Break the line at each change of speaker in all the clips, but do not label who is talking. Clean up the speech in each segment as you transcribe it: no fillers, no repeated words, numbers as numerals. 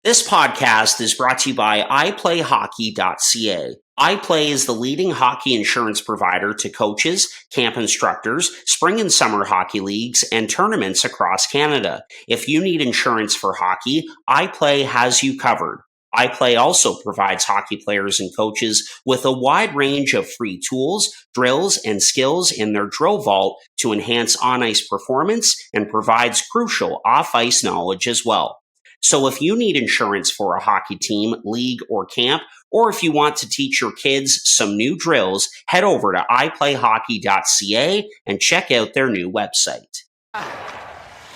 This podcast is brought to you by iPlayHockey.ca. iPlay is the leading hockey insurance provider to coaches, camp instructors, spring and summer hockey leagues, and tournaments across Canada. If you need insurance for hockey, iPlay has you covered. iPlay also provides hockey players and coaches with a wide range of free tools, drills, and skills in their drill vault to enhance on-ice performance and provides crucial off-ice knowledge as well. So if you need insurance for a hockey team, league, or camp, or if you want to teach your kids some new drills, head over to iPlayHockey.ca and check out their new website.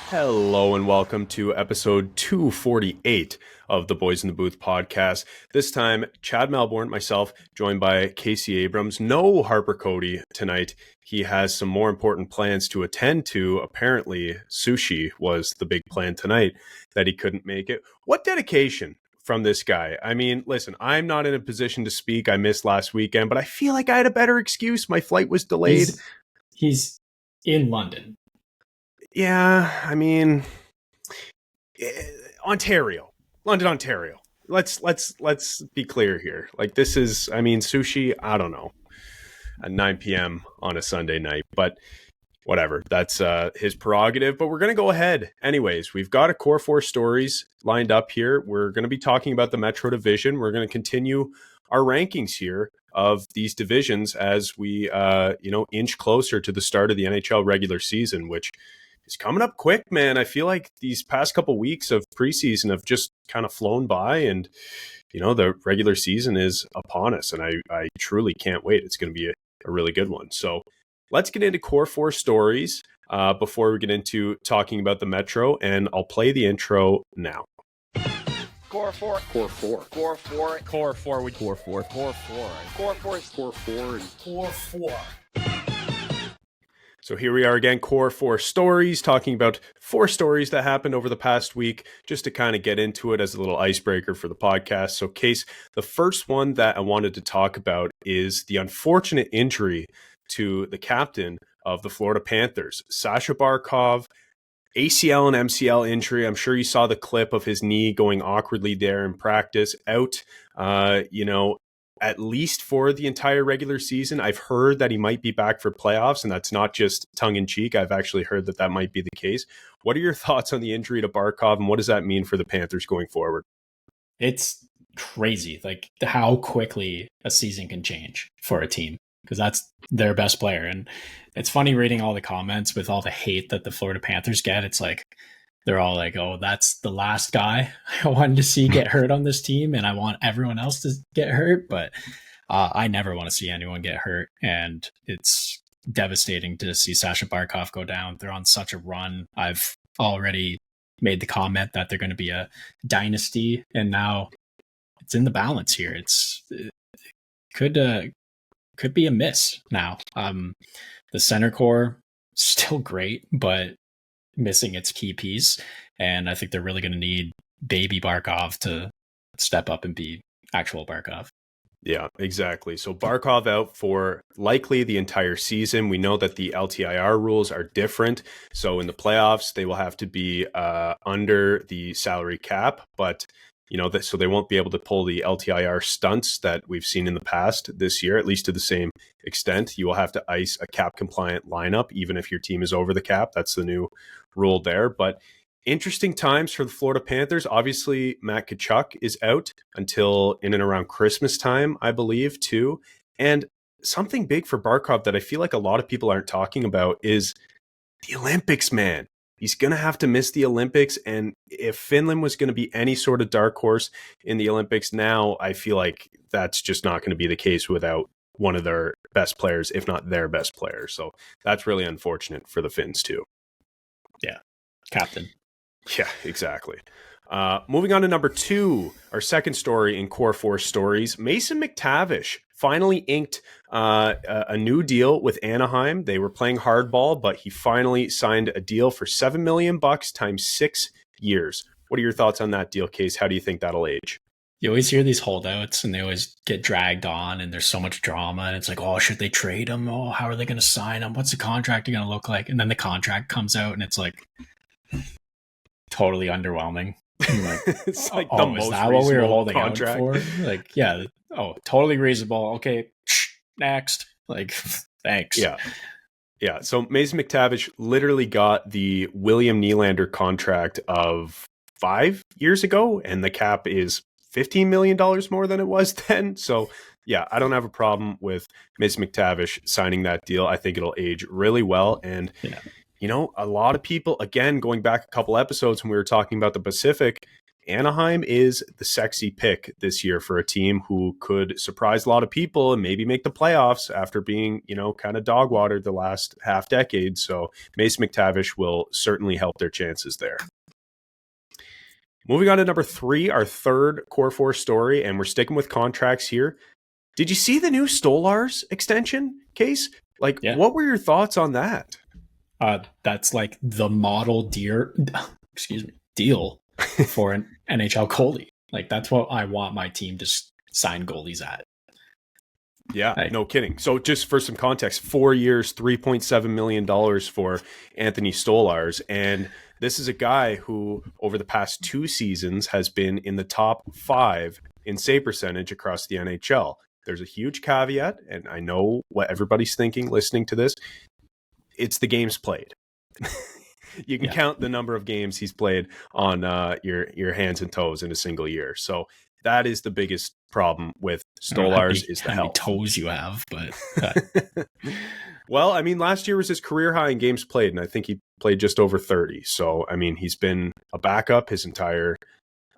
Hello and welcome to episode 248 of the Boys in the Booth podcast. This time, Chad Melbourne, myself, joined by Casey Abrams. No Harper Cody tonight. He has some more important plans to attend to. Apparently, sushi was the big plan tonight that he couldn't make it. What dedication from this guy. I mean, listen, I'm not in a position to speak. I missed last weekend, but I feel like I had a better excuse. My flight was delayed.
He's in London.
Yeah, I mean, Ontario, London, Ontario. Let's be clear here. Like, this is, I mean, sushi, I don't know, at 9 p.m. on a Sunday night, but whatever. That's his prerogative. But we're going to go ahead. Anyways, we've got a core four stories lined up here. We're going to be talking about the Metro Division. We're going to continue our rankings here of these divisions as we, inch closer to the start of the NHL regular season, which is coming up quick, man. I feel like these past couple weeks of preseason have just kind of flown by, and the regular season is upon us, and I truly can't wait. It's going to be a really good one. So let's get into core four stories before we get into talking about the Metro, and I'll play the intro now.
Core four.
Core four.
Core four.
Core four.
Core four.
Core four.
Core four.
Core four.
Core four.
So here we are again, core four stories, talking about four stories that happened over the past week, just to kind of get into it as a little icebreaker for the podcast. So Case, the first one that I wanted to talk about is the unfortunate injury to the captain of the Florida Panthers, Sasha Barkov, ACL and MCL injury. I'm sure you saw the clip of his knee going awkwardly there in practice, out, at least for the entire regular season. I've heard that he might be back for playoffs, and that's not just tongue in cheek. I've actually heard that might be the case. What are your thoughts on the injury to Barkov, and what does that mean for the Panthers going forward?
It's crazy, like how quickly a season can change for a team, because that's their best player. And it's funny reading all the comments with all the hate that the Florida Panthers get. It's like, they're all like, oh, that's the last guy I wanted to see get hurt on this team, and I want everyone else to get hurt. But I never want to see anyone get hurt, and it's devastating to see Sasha Barkov go down. They're on such a run. I've already made the comment that they're going to be a dynasty, and now it's in the balance here. It could be a miss now. The center core, still great, but missing its key piece, and I think they're really going to need baby Barkov to step up and be actual Barkov.
Yeah, exactly. So Barkov out for likely the entire season. We know that the LTIR rules are different, so in the playoffs they will have to be under the salary cap, but so they won't be able to pull the LTIR stunts that we've seen in the past this year, at least to the same extent. You will have to ice a cap compliant lineup, even if your team is over the cap. That's the new rule there. But interesting times for the Florida Panthers. Obviously, Matt Tkachuk is out until in and around Christmas time, I believe, too. And something big for Barkov that I feel like a lot of people aren't talking about is the Olympics, man. He's going to have to miss the Olympics, and if Finland was going to be any sort of dark horse in the Olympics now, I feel like that's just not going to be the case without one of their best players, if not their best player. So that's really unfortunate for the Finns too.
Yeah, captain.
Yeah, exactly. Moving on to number 2, our second story in Core 4 stories. Mason McTavish finally inked a new deal with Anaheim. They were playing hardball, but he finally signed a deal for $7 million times 6 years. What are your thoughts on that deal, Case? How do you think that'll age?
You always hear these holdouts, and they always get dragged on, and there's so much drama, and it's like, oh, should they trade him? Oh, how are they going to sign him? What's the contract going to look like? And then the contract comes out, and it's like totally underwhelming. I'm like,
It's like
oh,
the
is
most
that what we were
reasonable
holding
contract.
out for? Like, yeah, oh, totally reasonable. Okay, next. Like, thanks.
Yeah. Yeah. So Mason McTavish literally got the William Nylander contract of 5 years ago, and the cap is $15 million more than it was then. So, yeah, I don't have a problem with Mason McTavish signing that deal. I think it'll age really well. And,
Yeah.
you know, a lot of people, again, going back a couple episodes when we were talking about the Pacific, Anaheim is the sexy pick this year for a team who could surprise a lot of people and maybe make the playoffs after being, you know, kind of dog watered the last half decade. So Mason McTavish will certainly help their chances there. Moving on to number 3, our third Core 4 story, and we're sticking with contracts here. Did you see the new Stolarz extension case? Like,
Yeah.
what were your thoughts on that?
That's like the model deal for an NHL goalie. Like, that's what I want my team to sign goalies at.
Yeah,
Like,
no kidding. So just for some context, 4 years, $3.7 million for Anthony Stolarz. And this is a guy who, over the past 2 seasons, has been in the top 5 in save percentage across the NHL. There's a huge caveat, and I know what everybody's thinking listening to this. It's the games played. You can count the number of games he's played on your hands and toes in a single year. So that is the biggest problem with Stolarz is the
how many
health.
toes you have, but
Well, I mean, last year was his career high in games played, and I think he played just over 30. So, I mean, he's been a backup his entire...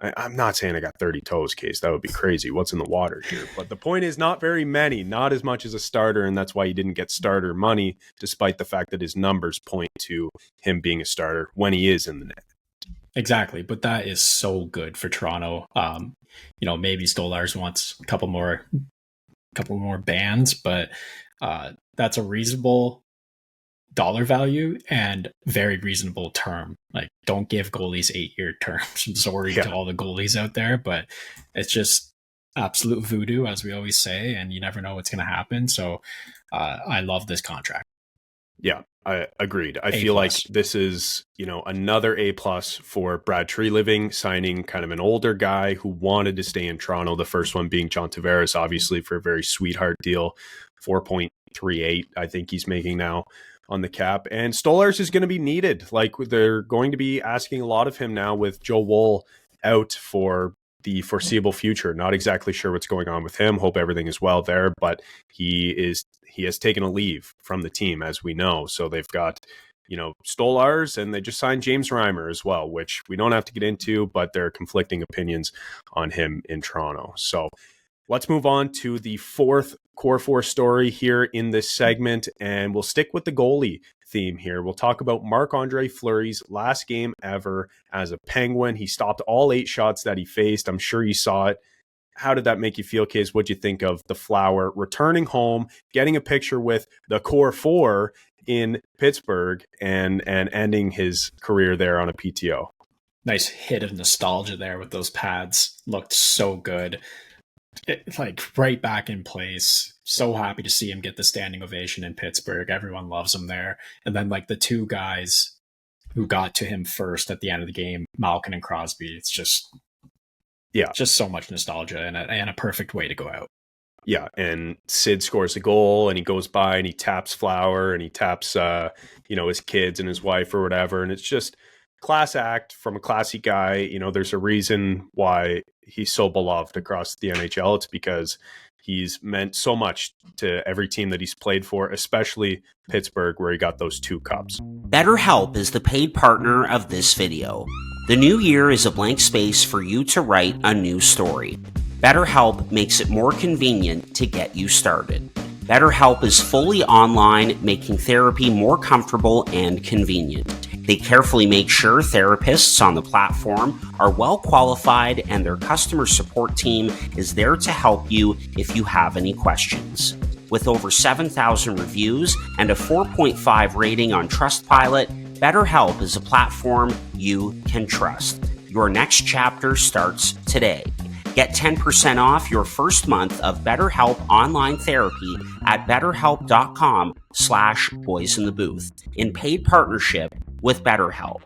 I'm not saying I got 30 toes, Case. That would be crazy. What's in the water here? But the point is not very many, not as much as a starter, and that's why he didn't get starter money, despite the fact that his numbers point to him being a starter when he is in the net.
exactly. But that is so good for Toronto. You know, maybe Stolarz wants a couple more bans, but that's a reasonable dollar value and very reasonable term. Like, don't give goalies 8-year terms. I'm sorry to all the goalies out there, but it's just absolute voodoo, as we always say, and you never know what's going to happen. So I love this contract.
Yeah, I agreed. I feel like this is, you know, another A+ for Brad Treliving, signing kind of an older guy who wanted to stay in Toronto. The first one being John Tavares, obviously, for a very sweetheart deal, 4.38, I think he's making now on the cap. And Stolarz is going to be needed. Like, they're going to be asking a lot of him now with Joe Woll out for the foreseeable future. Not exactly sure what's going on with him. Hope everything is well there, but he has taken a leave from the team, as we know. So they've got, you know, Stolarz, and they just signed James Reimer as well, which we don't have to get into, but there are conflicting opinions on him in Toronto. So let's move on to the fourth Core 4 story here in this segment, and we'll stick with the goalie theme here. We'll talk about Marc-Andre Fleury's last game ever as a Penguin. He stopped all 8 shots that he faced. I'm sure you saw it. How did that make you feel, Case? What'd you think of the Flower returning home, getting a picture with the Core 4 in Pittsburgh, and ending his career there on a PTO?
Nice hit of nostalgia there with those pads. Looked so good. Like, right back in place. So happy to see him get the standing ovation in Pittsburgh. Everyone loves him there. And then, like, the 2 guys who got to him first at the end of the game, Malkin and Crosby. It's just... yeah, just so much nostalgia and a perfect way to go out.
Yeah, and Sid scores a goal, and he goes by and he taps Flower, and he taps, his kids and his wife or whatever, and it's just class act from a classy guy. You know, there's a reason why he's so beloved across the NHL. It's because he's meant so much to every team that he's played for, especially Pittsburgh, where he got those 2 cups.
BetterHelp is the paid partner of this video. The new year is a blank space for you to write a new story. BetterHelp makes it more convenient to get you started. BetterHelp is fully online, making therapy more comfortable and convenient. They carefully make sure therapists on the platform are well qualified, and their customer support team is there to help you if you have any questions. With over 7,000 reviews and a 4.5 rating on Trustpilot, BetterHelp is a platform you can trust. Your next chapter starts today. Get 10% off your first month of BetterHelp online therapy at betterhelp.com/boysinthebooth in paid partnership with BetterHelp.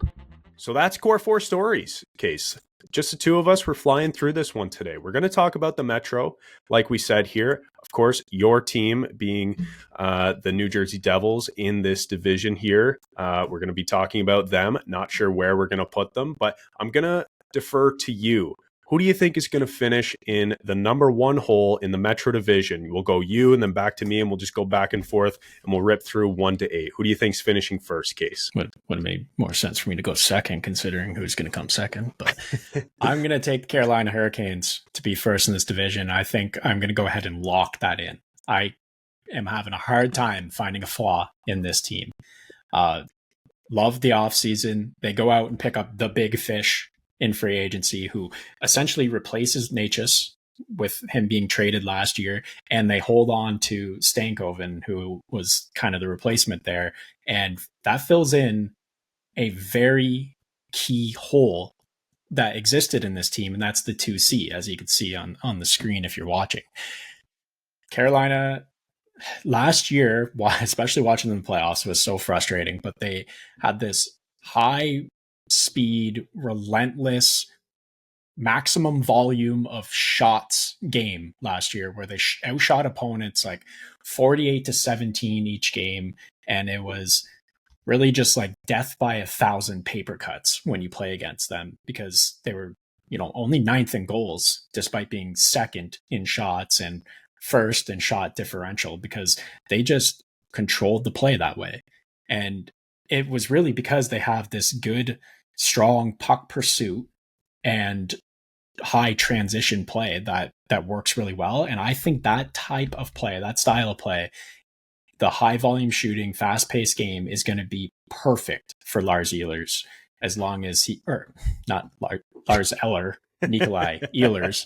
So that's Core 4 stories, Case. just the two of us, we're flying through this one today. We're going to talk about the Metro, like we said here. Of course, your team being the New Jersey Devils in this division here. We're going to be talking about them. Not sure where we're going to put them, but I'm going to defer to you. Who do you think is going to finish in the number one hole in the Metro division? We'll go you and then back to me, and we'll just go back and forth, and we'll rip through 1 to 8. Who do you think's finishing first, Case?
Would have made more sense for me to go second, considering who's going to come second. But I'm going to take the Carolina Hurricanes to be first in this division. I think I'm going to go ahead and lock that in. I am having a hard time finding a flaw in this team. Love the offseason. They go out and pick up the big fish in free agency, who essentially replaces Necas with him being traded last year, and they hold on to Stankoven, who was kind of the replacement there, and that fills in a very key hole that existed in this team, and that's the 2C, as you can see on the screen if you're watching. Carolina last year, especially watching them in the playoffs, was so frustrating, but they had this high speed, relentless, maximum volume of shots game last year, where they outshot opponents like 48-17 each game, and it was really just like death by 1,000 paper cuts when you play against them, because they were, only 9th in goals despite being 2nd in shots and 1st in shot differential, because they just controlled the play that way. And it was really because they have this good, strong puck pursuit and high transition play that works really well. And I think that type of play, that style of play, the high volume shooting, fast paced game is going to be perfect for Lars Ehlers, as long as not Lars Eller, Nikolai Ehlers,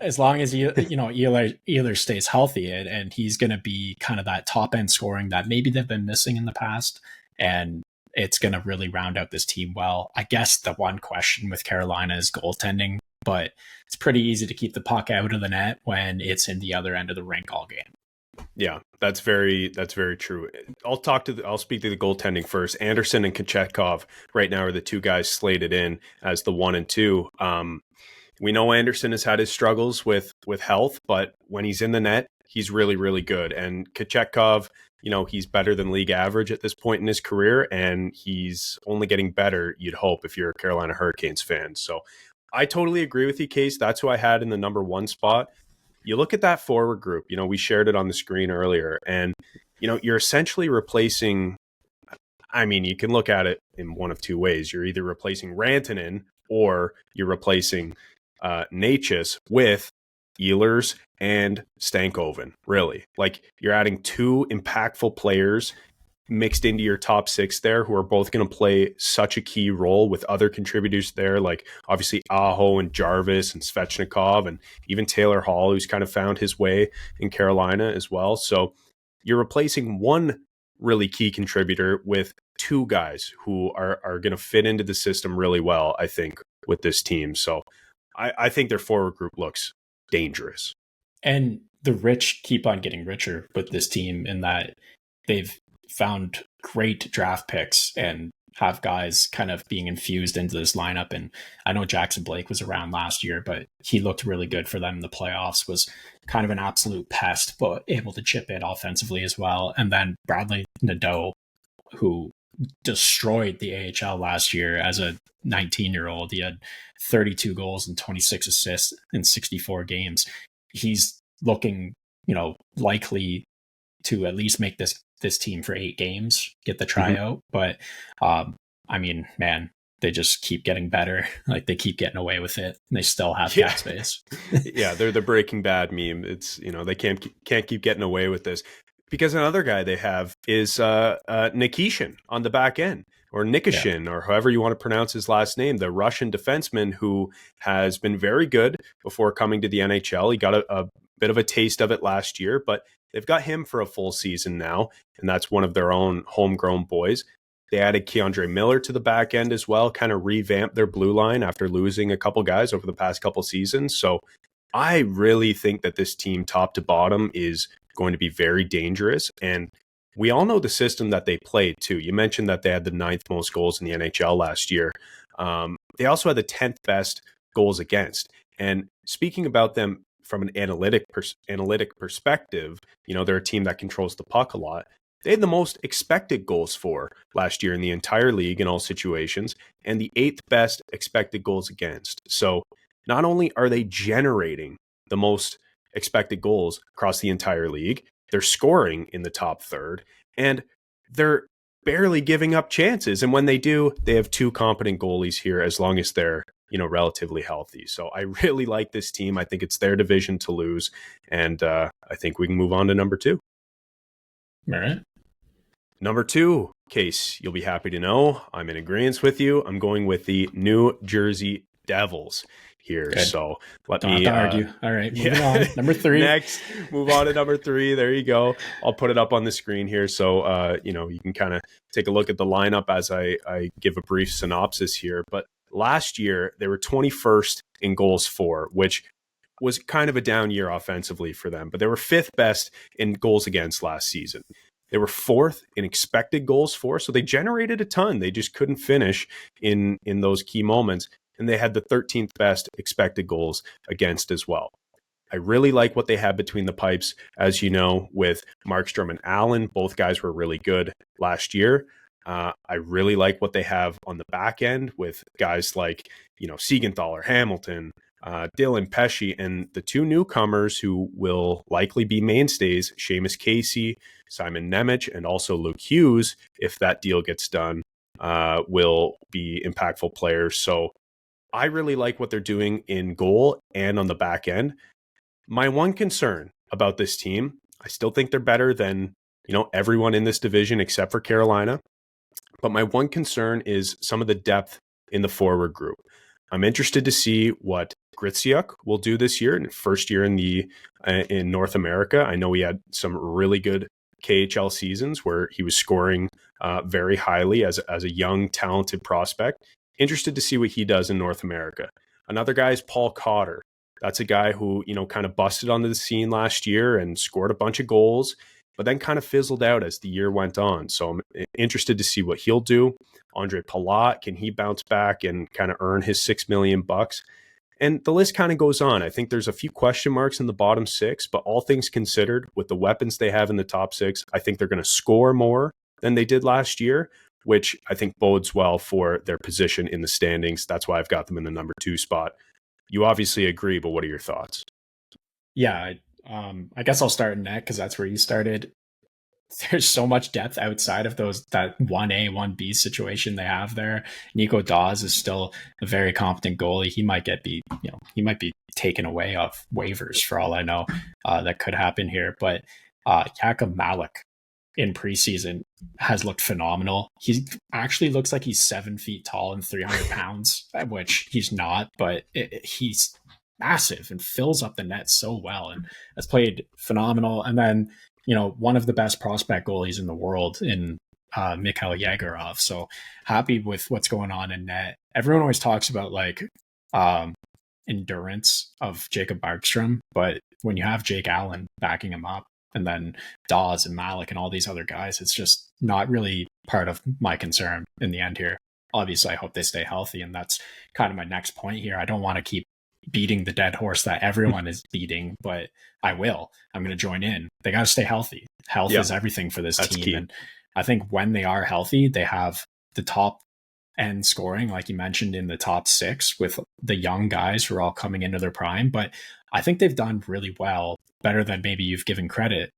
as long as Ehlers stays healthy, and he's going to be kind of that top end scoring that maybe they've been missing in the past. And it's going to really round out this team well. I guess the one question with Carolina is goaltending, but it's pretty easy to keep the puck out of the net when it's in the other end of the rink all game.
Yeah, that's very true. I'll speak to the goaltending first. Anderson and Kochetkov right now are the two guys slated in as the 1 and 2. We know Anderson has had his struggles with health, but when he's in the net, he's really, really good. And Kochetkov, he's better than league average at this point in his career, and he's only getting better, you'd hope, if you're a Carolina Hurricanes fan. So I totally agree with you, Case. That's who I had in the number 1 spot. You look at that forward group, we shared it on the screen earlier, and, you're essentially replacing, you can look at it in one of two ways. You're either replacing Rantanen or you're replacing Necas with Ehlers and Stankoven, really. Like, you're adding 2 impactful players mixed into your top 6 there, who are both going to play such a key role, with other contributors there, like obviously Aho and Jarvis and Svechnikov, and even Taylor Hall, who's kind of found his way in Carolina as well. So you're replacing one really key contributor with 2 guys who are going to fit into the system really well, I think, with this team. So I think their forward group looks dangerous.
And the rich keep on getting richer with this team, in that they've found great draft picks and have guys kind of being infused into this lineup. And I know Jackson Blake was around last year, but he looked really good for them in the playoffs, was kind of an absolute pest, but able to chip in offensively as well. And then Bradley Nadeau, who destroyed the AHL last year as a 19-year-old. He had 32 goals and 26 assists in 64 games. He's looking, likely to at least make this team for 8 games, get the tryout. But man, they just keep getting better. Like, they keep getting away with it, and they still have cap space.
Yeah, they're the Breaking Bad meme. It's, they can't keep getting away with this. Because another guy they have is Nikishin on the back end, or Nikishin, or however you want to pronounce his last name, the Russian defenseman who has been very good before coming to the NHL. He got a bit of a taste of it last year, but they've got him for a full season now, and that's one of their own homegrown boys. They added Keandre Miller to the back end as well, kind of revamped their blue line after losing a couple guys over the past couple seasons. So I really think that this team, top to bottom, is going to be very dangerous. And we all know the system that they played too. You mentioned that they had the 9th most goals in the NHL last year. they also had the 10th best goals against. And speaking about them from an analytic perspective, they're a team that controls the puck a lot. They had the most expected goals for last year in the entire league in all situations, and the 8th best expected goals against. So not only are they generating the most expected goals across the entire league, they're scoring in the top third, and they're barely giving up chances. And when they do, they have 2 competent goalies here as long as they're relatively healthy. So I really like this team. I think it's their division to lose, and I think we can move on to number 2.
All right.
Number 2, Case, you'll be happy to know I'm in agreement with you. I'm going with the New Jersey Devils here.
Good.
So let
Don't
me
have to argue. All right, moving on. Number 3.
Next, move on to number 3. There you go. I'll put it up on the screen here, so you can kind of take a look at the lineup as I give a brief synopsis here. But last year they were 21st in goals for, which was kind of a down year offensively for them. But they were 5th best in goals against last season. They were 4th in expected goals for, so they generated a ton. They just couldn't finish in those key moments. And they had the 13th best expected goals against as well. I really like what they had between the pipes, as you know, with Markstrom and Allen. Both guys were really good last year. I really like what they have on the back end with guys like, Siegenthaler, Hamilton, Dylan Pesce, and the 2 newcomers who will likely be mainstays, Seamus Casey, Simon Nemec, and also Luke Hughes, if that deal gets done, will be impactful players. So I really like what they're doing in goal and on the back end. My one concern about this team, I still think they're better than, everyone in this division except for Carolina. But my one concern is some of the depth in the forward group. I'm interested to see what Griciuk will do this year, in first year in North America. I know he had some really good KHL seasons where he was scoring very highly as a young, talented prospect. Interested to see what he does in North America. Another guy is Paul Cotter. That's a guy who, kind of busted onto the scene last year and scored a bunch of goals, but then kind of fizzled out as the year went on. So I'm interested to see what he'll do. Andre Palat, can he bounce back and kind of earn his $6 million? And the list kind of goes on. I think there's a few question marks in the bottom 6, but all things considered, with the weapons they have in the top 6, I think they're going to score more than they did last year, which I think bodes well for their position in the standings. That's why I've got them in the number 2 spot. You obviously agree, but what are your thoughts?
Yeah, I guess I'll start in net because that's where you started. There's so much depth outside of that 1A, 1B situation they have there. Nico Dawes is still a very competent goalie. He might be taken away off waivers for all I know. That could happen here. But Jakub Malik in preseason has looked phenomenal. He actually looks like he's 7 feet tall and 300 pounds, which he's not, but he's massive and fills up the net so well and has played phenomenal. And then, one of the best prospect goalies in the world in Mikhail Yegorov. So happy with what's going on in net. Everyone always talks about endurance of Jacob Markstrom, but when you have Jake Allen backing him up, and then Dawes and Malik and all these other guys, it's just not really part of my concern in the end here. Obviously, I hope they stay healthy, and that's kind of my next point here. I don't want to keep beating the dead horse that everyone is beating, but I will. I'm going to join in. They got to stay healthy. Health is everything for this team. Key. And I think when they are healthy, they have the top end scoring, like you mentioned, in the top 6 with the young guys who are all coming into their prime. But I think they've done really well, better than maybe you've given credit,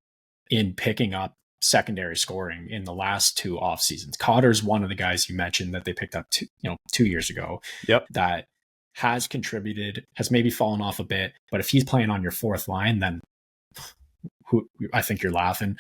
in picking up secondary scoring in the last 2 off seasons. Cotter's one of the guys you mentioned that they picked up 2 years ago.
Yep.
That has contributed, has maybe fallen off a bit, but if he's playing on your 4th line, then I think you're laughing.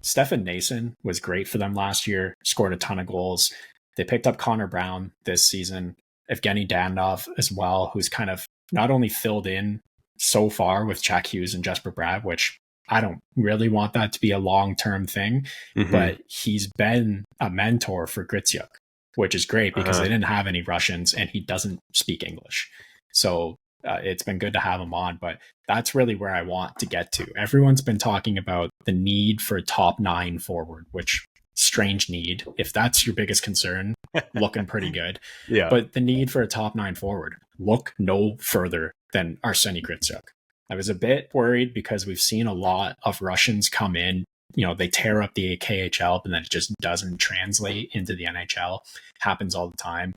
Stefan Nason was great for them last year, scored a ton of goals. They picked up Connor Brown this season, Evgeny Danov as well, who's kind of not only filled in so far with Jack Hughes and Jesper Bratt, which I don't really want that to be a long-term thing, but he's been a mentor for Griciuk, which is great because they didn't have any Russians and he doesn't speak English. So it's been good to have him on, but that's really where I want to get to. Everyone's been talking about the need for a top 9 forward, which strange need. If that's your biggest concern, looking pretty good.
Yeah.
But the need for a top 9 forward, look no further than Arseny Gritsuk. I was a bit worried because we've seen a lot of Russians come in. They tear up the KHL, and then it just doesn't translate into the NHL. Happens all the time.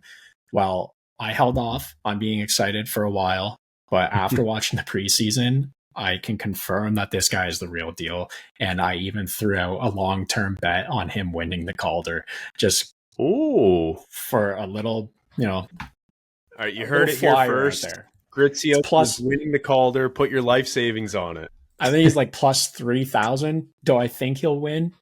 Well, I held off on being excited for a while, but after watching the preseason, I can confirm that this guy is the real deal. And I even threw out a long-term bet on him winning the Calder, just for a little,
All right, you heard it here first. Gritsuk plus winning the Calder. Put your life savings on it.
I think he's like plus 3,000. Do I think he'll win?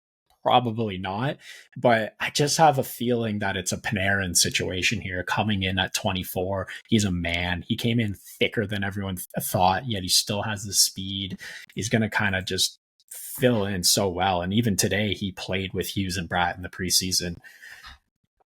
Probably not. But I just have a feeling that it's a Panarin situation here, coming in at 24. He's a man. He came in thicker than everyone thought, yet he still has the speed. He's going to kind of just fill in so well. And even today, he played with Hughes and Bratt in the preseason.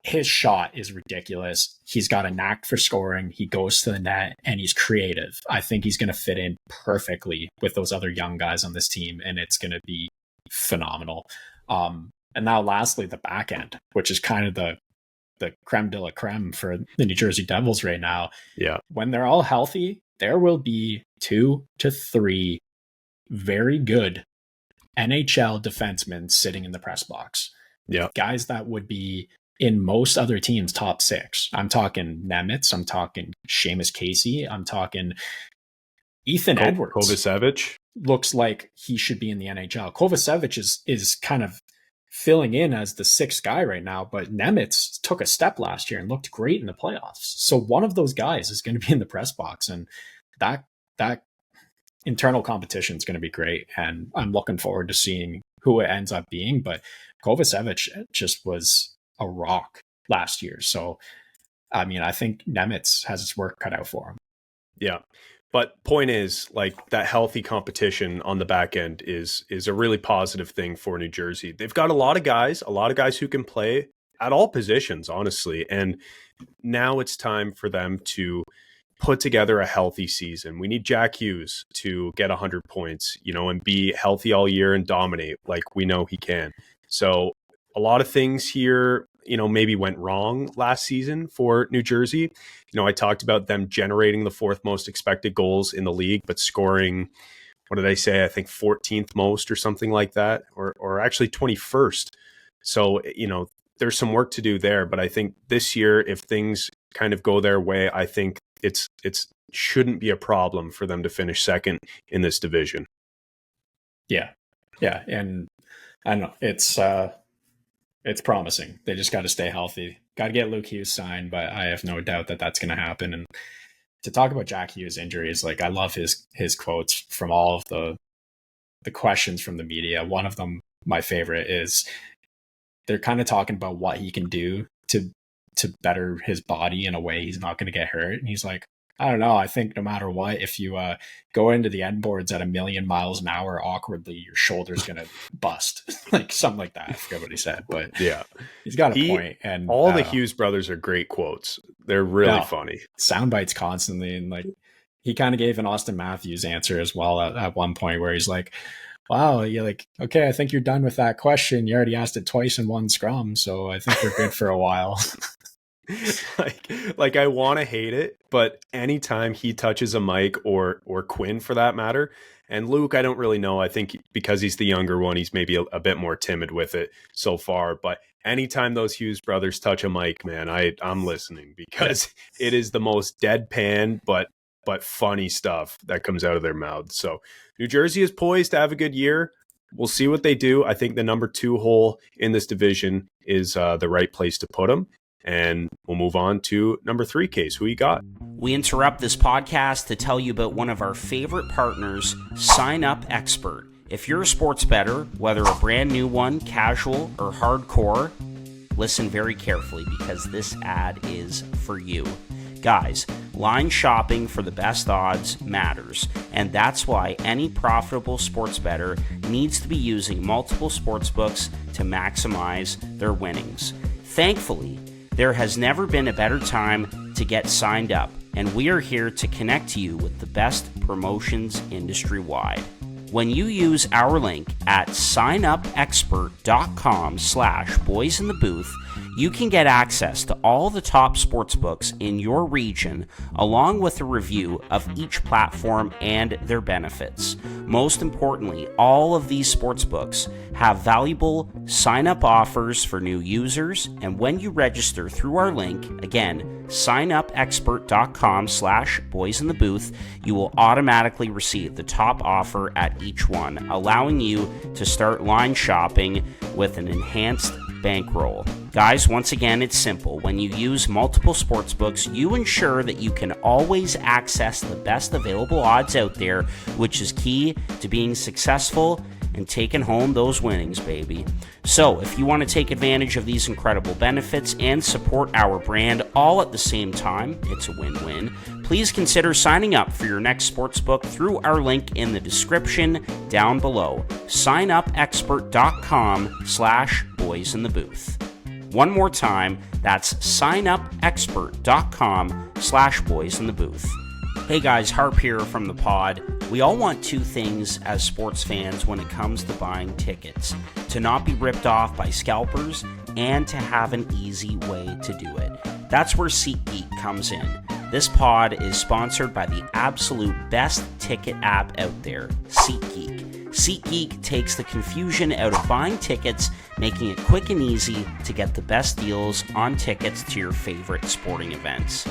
His shot is ridiculous. He's got a knack for scoring. He goes to the net and he's creative. I think he's going to fit in perfectly with those other young guys on this team, and it's going to be phenomenal. And now lastly, the back end, which is kind of the creme de la creme for the New Jersey Devils right now.
Yeah.
When they're all healthy, there will be 2 to 3 very good NHL defensemen sitting in the press box.
Yeah.
Guys that would be in most other teams' top 6. I'm talking Nemitz. I'm talking Seamus Casey. I'm talking Ethan Edwards.
Kovacevic
looks like he should be in the NHL. Kovacevic is kind of filling in as the 6th guy right now, but Nemitz took a step last year and looked great in the playoffs. So one of those guys is going to be in the press box, and that internal competition is going to be great. And I'm looking forward to seeing who it ends up being. But Kovacevic just was a rock last year. So, I mean, I think Nemitz has his work cut out for him.
Yeah. But point is, like, that healthy competition on the back end is a really positive thing for New Jersey. They've got a lot of guys who can play at all positions, honestly. And now it's time for them to put together a healthy season. We need Jack Hughes to get 100 points, and be healthy all year and dominate like we know he can. So a lot of things here, maybe went wrong last season for New Jersey. I talked about them generating the 4th most expected goals in the league, but scoring, what did I say? I think 14th most or something like that, or actually 21st. So, there's some work to do there, but I think this year, if things kind of go their way, I think it's shouldn't be a problem for them to finish 2nd in this division.
Yeah. Yeah. And I don't know, it's promising. They just got to stay healthy. Got to get Luke Hughes signed, but I have no doubt that that's going to happen. And to talk about Jack Hughes' injuries, like, I love his quotes from all of the questions from the media. One of them, my favorite, is they're kind of talking about what he can do to better his body in a way he's not going to get hurt. And he's like, I don't know. I think no matter what, if you go into the end boards at 1,000,000 miles an hour awkwardly, your shoulder's going to bust. Like something like that. I forget what he said, but
yeah,
he's got a point. And
all the Hughes brothers are great quotes. They're really funny.
Sound bites constantly. And like, he kind of gave an Austin Matthews answer as well at one point where he's like, wow, you're like, okay, I think you're done with that question. You already asked it twice in one scrum, so I think we're good for a while.
like I want to hate it, but anytime he touches a mic or Quinn for that matter, and Luke, I don't really know. I think because he's the younger one, he's maybe a bit more timid with it so far. But anytime those Hughes brothers touch a mic, man, I'm listening because it is the most deadpan but funny stuff that comes out of their mouths. So New Jersey is poised to have a good year. We'll see what they do. I think the number 2 hole in this division is the right place to put them. And we'll move on to number 3, Case. Who you got?
We interrupt this podcast to tell you about one of our favorite partners, Sign Up Expert. If you're a sports bettor, whether a brand new one, casual, or hardcore, listen very carefully because this ad is for you. Guys, line shopping for the best odds matters, and that's why any profitable sports bettor needs to be using multiple sports books to maximize their winnings. Thankfully, there has never been a better time to get signed up, and we are here to connect you with the best promotions industry-wide. When you use our link at signupexpert.com/boysinthebooth, you can get access to all the top sportsbooks in your region, along with a review of each platform and their benefits. Most importantly, all of these sportsbooks have valuable sign-up offers for new users, and when you register through our link, again, signupexpert.com/boysinthebooth, you will automatically receive the top offer at each one, allowing you to start line shopping with an enhanced bankroll. Guys, once again, it's simple. When you use multiple sportsbooks, you ensure that you can always access the best available odds out there, which is key to being successful and taking home those winnings, baby. So, if you want to take advantage of these incredible benefits and support our brand all at the same time, it's a win-win. Please consider signing up for your next sportsbook through our link in the description down below. signupexpert.com/boysinthebooth. One more time, that's signupexpert.com/boysinthebooth. Hey guys, Harp here from the pod. We all want two things as sports fans when it comes to buying tickets: to not be ripped off by scalpers and to have an easy way to do it. That's where SeatGeek comes in. This pod is sponsored by the absolute best ticket app out there, SeatGeek. SeatGeek takes the confusion out of buying tickets, making it quick and easy to get the best deals on tickets to your favorite sporting events.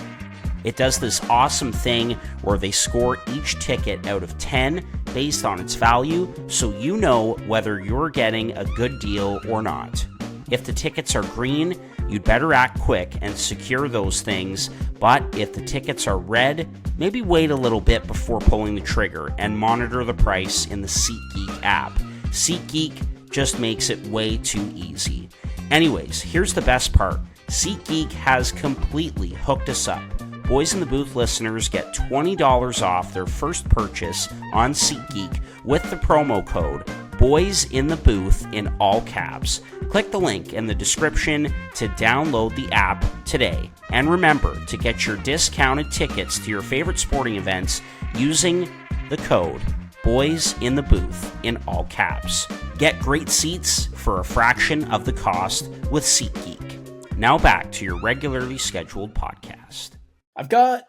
It does this awesome thing where they score each ticket out of 10 based on its value, so you know whether you're getting a good deal or not. If the tickets are green, you'd better act quick and secure those things, but if the tickets are red, maybe wait a little bit before pulling the trigger and monitor the price in the SeatGeek app. SeatGeek just makes it way too easy. Anyways, here's the best part. SeatGeek has completely hooked us up. Boys in the Booth listeners get $20 off their first purchase on SeatGeek with the promo code Boys in the Booth in all caps. Click the link in the description to download the app today. And remember to get your discounted tickets to your favorite sporting events using the code Boys in the Booth in all caps. Get great seats for a fraction of the cost with SeatGeek. Now back to your regularly scheduled podcast.
I've got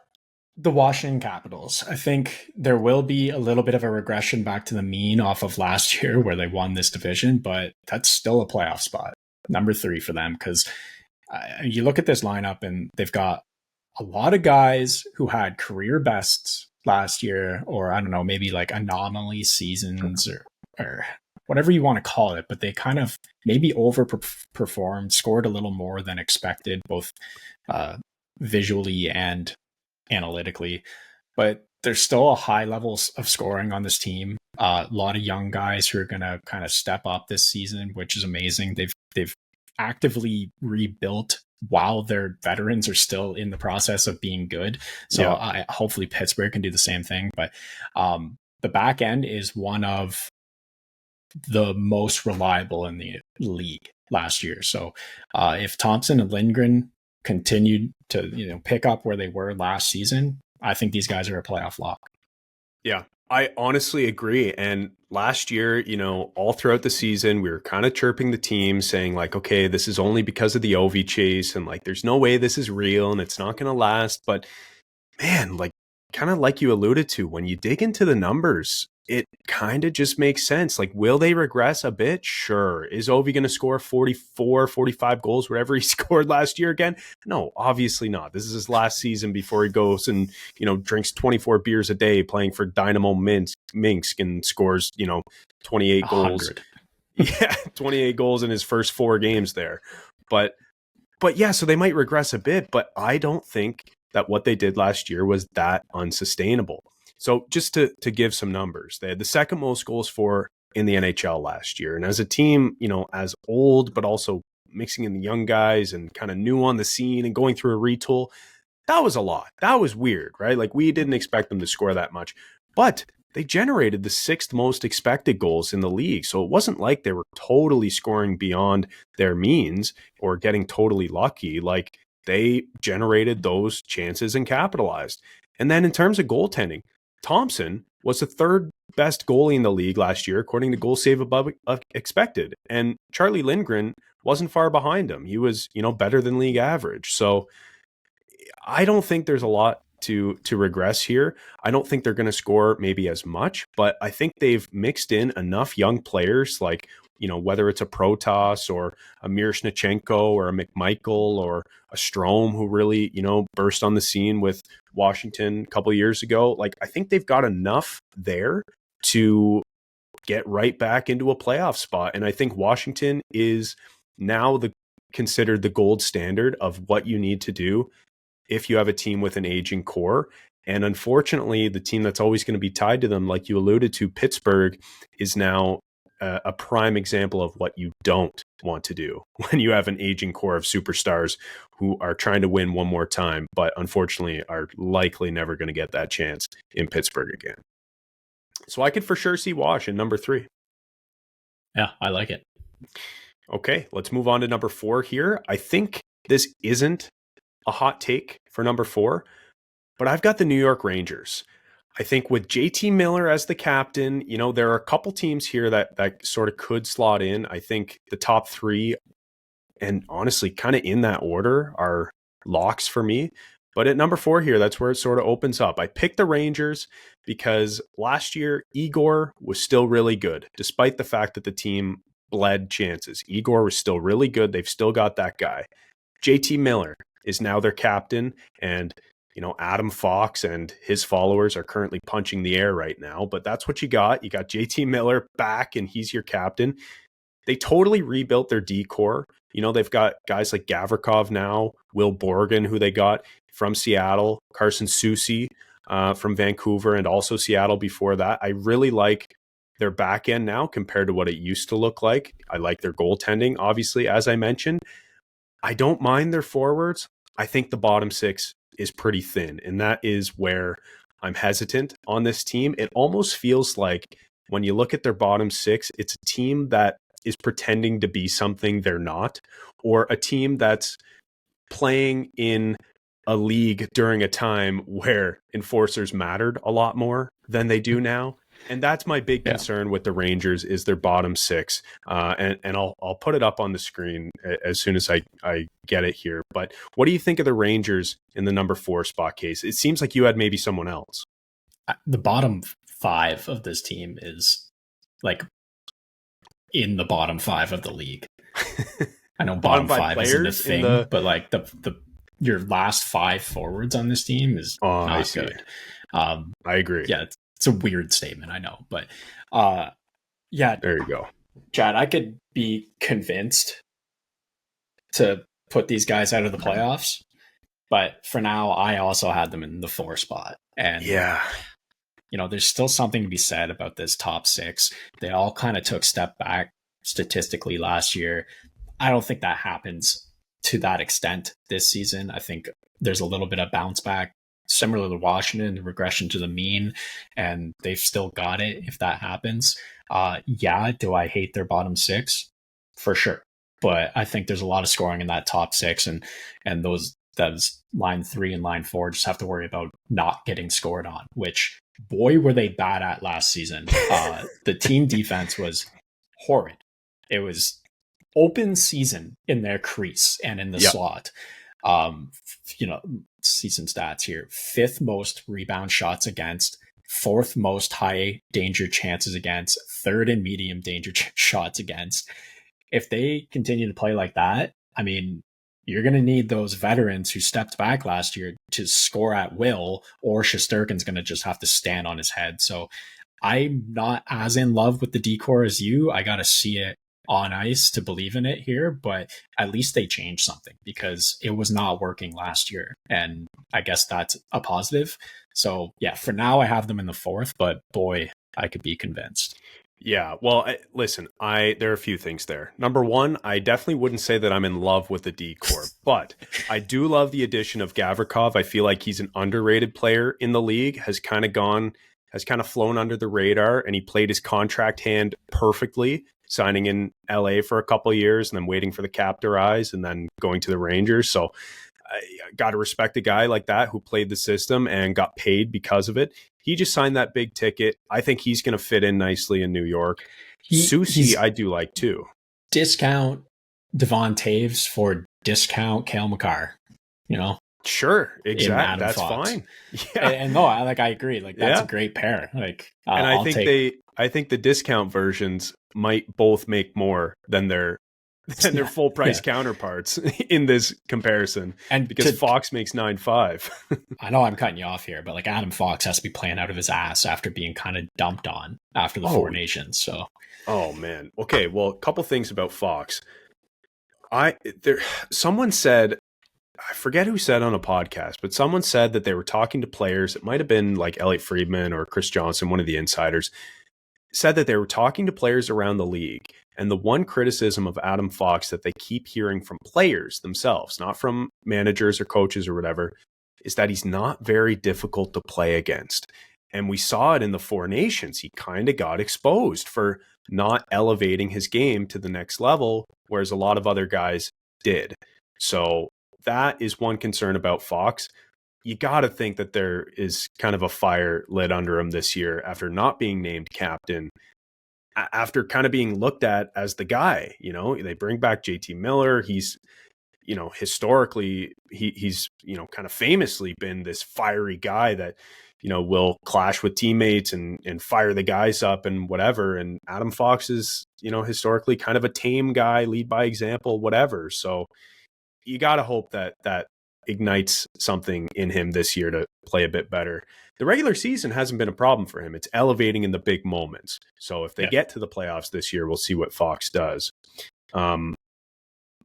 the Washington Capitals. I think there will be a little bit of a regression back to the mean off of last year where they won this division, but that's still a playoff spot. Number 3 for them, because you look at this lineup and they've got a lot of guys who had career bests last year, or I don't know, maybe like anomaly seasons or whatever you want to call it, but they kind of maybe overperformed, scored a little more than expected, both visually and analytically, but there's still a high level of scoring on this team. A lot of young guys who are going to kind of step up this season, which is amazing. They've actively rebuilt while their veterans are still in the process of being good. So yeah. Hopefully Pittsburgh can do the same thing. But the back end is one of the most reliable in the league last year. So if Thompson and Lindgren continued to pick up where they were last season, I think these guys are a playoff lock.
Yeah, I honestly agree. And last year, all throughout the season, we were kind of chirping the team saying like, okay, this is only because of the Ovi chase and like there's no way this is real and it's not going to last. But man, like kind of like you alluded to, when you dig into the numbers, it kind of just makes sense. Like, will they regress a bit? Sure. Is Ovi going to score 44, 45 goals, whatever he scored last year again? No, obviously not. This is his last season before he goes and, drinks 24 beers a day playing for Dynamo Minsk and scores, 28 goals. Yeah, 28 goals in his first 4 games there. But yeah, so they might regress a bit, but I don't think that what they did last year was that unsustainable. So just to give some numbers, they had the second most goals for in the NHL last year. And as a team, as old, but also mixing in the young guys and kind of new on the scene and going through a retool, that was a lot. That was weird, right? Like we didn't expect them to score that much, but they generated the 6th most expected goals in the league. So it wasn't like they were totally scoring beyond their means or getting totally lucky. Like they generated those chances and capitalized. And then in terms of goaltending, Thompson was the 3rd best goalie in the league last year, according to goal save above expected. And Charlie Lindgren wasn't far behind him. He was, better than league average. So I don't think there's a lot to regress here. I don't think they're going to score maybe as much, but I think they've mixed in enough young players, like, whether it's a Protas or a Miroshnichenko or a McMichael or a Strome, who really, burst on the scene with Washington a couple of years ago. Like, I think they've got enough there to get right back into a playoff spot. And I think Washington is now considered the gold standard of what you need to do if you have a team with an aging core. And unfortunately, the team that's always going to be tied to them, like you alluded to, Pittsburgh, is now a prime example of what you don't want to do when you have an aging core of superstars who are trying to win one more time, but unfortunately are likely never going to get that chance in Pittsburgh again. So I could for sure see Wash in number 3.
Yeah, I like it.
Okay, let's move on to number 4 here. I think this isn't a hot take for number 4, but I've got the New York Rangers. I think with JT Miller as the captain, there are a couple teams here that sort of could slot in. I think the top 3, and honestly, kind of in that order, are locks for me. But at number 4 here, that's where it sort of opens up. I picked the Rangers because last year, Igor was still really good, despite the fact that the team bled chances. Igor was still really good. They've still got that guy. JT Miller is now their captain, and Adam Fox and his followers are currently punching the air right now, but that's what you got. You got JT Miller back, and he's your captain. They totally rebuilt their D-core. They've got guys like Gavrikov now, Will Borgen, who they got from Seattle, Carson Soucy from Vancouver, and also Seattle before that. I really like their back end now compared to what it used to look like. I like their goaltending, obviously, as I mentioned. I don't mind their forwards. I think the bottom 6 is pretty thin, and that is where I'm hesitant on this team. It almost feels like when you look at their bottom 6, it's a team that is pretending to be something they're not, or a team that's playing in a league during a time where enforcers mattered a lot more than they do now. And that's my big concern with the Rangers, is their bottom 6. And I'll put it up on the screen as soon as I get it here. But what do you think of the Rangers in the number 4 spot, Case? It seems like you had maybe someone else.
The bottom 5 of this team is like in the bottom 5 of the league. I know bottom 5 isn't a thing, but like the your last 5 forwards on this team is not good.
I agree.
Yeah, it's a weird statement, I know, but there
you go.
Chad, I could be convinced to put these guys out of the playoffs, but for now, I also had them in the 4 spot. And there's still something to be said about this top 6. They all kind of took step back statistically last year. I don't think that happens to that extent this season. I think there's a little bit of bounce back, similar to Washington, the regression to the mean, and they've still got it if that happens. Do I hate their bottom 6? For sure. But I think there's a lot of scoring in that top 6, and those line 3 and line 4 just have to worry about not getting scored on, which boy were they bad at last season. The team defense was horrid. It was open season in their crease and in the slot. Season stats here: 5th most rebound shots against, 4th most high danger chances against, 3rd in medium danger shots against. If they continue to play like that, I mean, you're going to need those veterans who stepped back last year to score at will, or Shesterkin's going to just have to stand on his head. So I'm not as in love with the decor as you. I got to see it on ice to believe in it here, but at least they changed something, because it was not working last year. And I guess that's a positive. So for now I have them in the 4th, but boy, I could be convinced.
Yeah, well, listen, there are a few things there. Number 1, I definitely wouldn't say that I'm in love with the D-Corp, but I do love the addition of Gavrikov. I feel like he's an underrated player in the league, has kind of flown under the radar, and he played his contract hand perfectly, signing in LA for a couple of years and then waiting for the cap to rise and then going to the Rangers. So I got to respect a guy like that who played the system and got paid because of it. he just signed that big ticket. I think he's going to fit in nicely in New York.
He's
Soucy, I do like too.
discount Devon Taves for discount Cale Makar, you know?
Sure,
In
exactly.
Adam
That's
Fox.
fine. Yeah,
And no, I agree. Like that's
Yeah.
a great pair. Like,
and I
I'll
think
take,
I think the discount versions might both make more than their full price counterparts in this comparison,
and
because Fox makes 9.5.
I know I'm cutting you off here, but like Adam Fox has to be playing out of his ass after being kind of dumped on after the Four Nations. So,
Oh man. Okay. Well, a couple things about Fox. Someone said, I forget who said on a podcast, but someone said that they were talking to players. It might have been like Elliot Friedman or Chris Johnson, one of the insiders, said that they were talking to players around the league. And the one criticism of Adam Fox that they keep hearing from players themselves, not from managers or coaches or whatever, is that he's not very difficult to play against. And we saw it in the Four Nations. He kind of got exposed for not elevating his game to the next level, whereas a lot of other guys did. So that is one concern about Fox. You got to think that there is kind of a fire lit under him this year after not being named captain, after kind of being looked at as the guy. You know, they bring back JT Miller. He's, you know, historically, he's, you know, kind of famously been this fiery guy that, you know, will clash with teammates and fire the guys up and whatever. And Adam Fox is, you know, historically kind of a tame guy, lead by example, whatever. So you got to hope that ignites something in him this year to play a bit better. The regular season hasn't been a problem for him. It's elevating in the big moments. So if they get to the playoffs this year, we'll see what Fox does.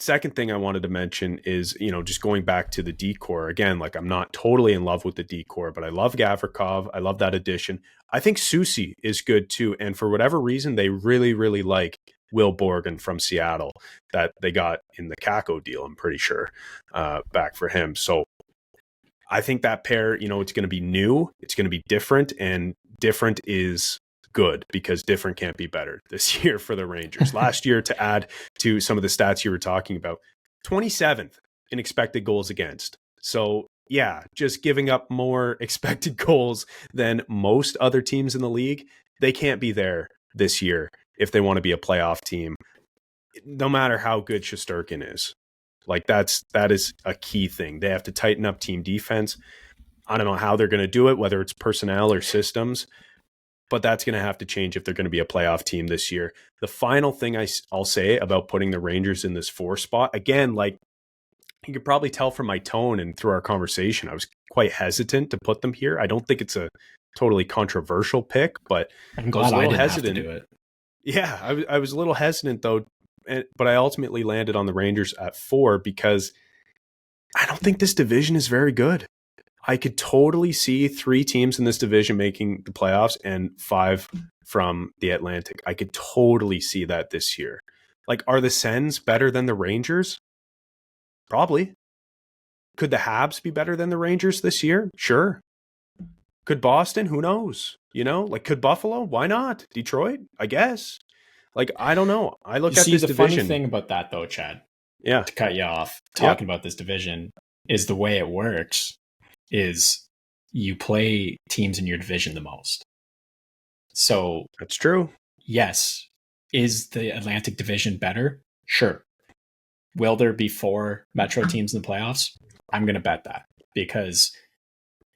Second thing I wanted to mention is, you know, just going back to the decor again, like I'm not totally in love with the decor, but I love Gavrikov. I love that addition. I think Soucy is good too. And for whatever reason, they really, really like Will Borgen from Seattle that they got in the Kako deal, I'm pretty sure, back for him. So I think that pair, you know, it's going to be new, it's going to be different, and different is good because different can't be better this year for the Rangers. Last year, to add to some of the stats you were talking about, 27th in expected goals against. So yeah, just giving up more expected goals than most other teams in the league. They can't be there this year if they want to be a playoff team, no matter how good Shesterkin is. Like that is a key thing. They have to tighten up team defense. I don't know how they're going to do it, whether it's personnel or systems, but that's going to have to change if they're going to be a playoff team this year. The final thing I'll say about putting the Rangers in this 4 spot, again, like you could probably tell from my tone and through our conversation, I was quite hesitant to put them here. I don't think it's a totally controversial pick, but
I'm glad I didn't have to do it.
Yeah, I was a little hesitant though, but I ultimately landed on the Rangers at 4 because I don't think this division is very good. I could totally see 3 teams in this division making the playoffs and 5 from the Atlantic. I could totally see that this year. Like, are the Sens better than the Rangers? Probably. Could the Habs be better than the Rangers this year? Sure. Could Boston? Who knows? You know, like, could Buffalo? Why not? Detroit? I guess. Like, I don't know. I look at this division.
The funny thing about that, though, Chad,
yeah,
to cut you off, talking about this division, is the way it works is you play teams in your division the most. So
that's true.
Yes. Is the Atlantic Division better? Sure. Will there be 4 Metro teams in the playoffs? I'm going to bet that because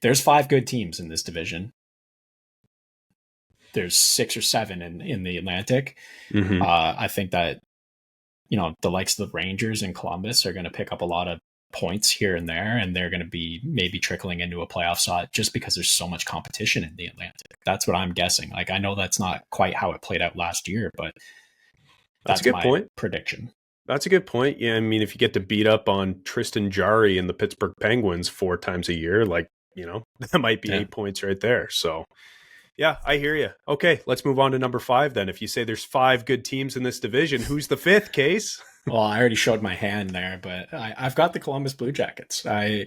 there's 5 good teams in this division. There's 6 or 7 in the Atlantic.
Mm-hmm.
I think that, you know, the likes of the Rangers and Columbus are going to pick up a lot of points here and there, and they're going to be maybe trickling into a playoff slot just because there's so much competition in the Atlantic. That's what I'm guessing. Like, I know that's not quite how it played out last year, but that's a good point. Prediction.
That's a good point. Yeah, I mean, if you get to beat up on Tristan Jarry and the Pittsburgh Penguins 4 times a year, like, you know, that might be 8 points right there. So yeah, I hear you. Okay, let's move on to number 5 then. If you say there's 5 good teams in this division, who's the 5th, Case?
Well, I already showed my hand there, but I've got the Columbus Blue Jackets. I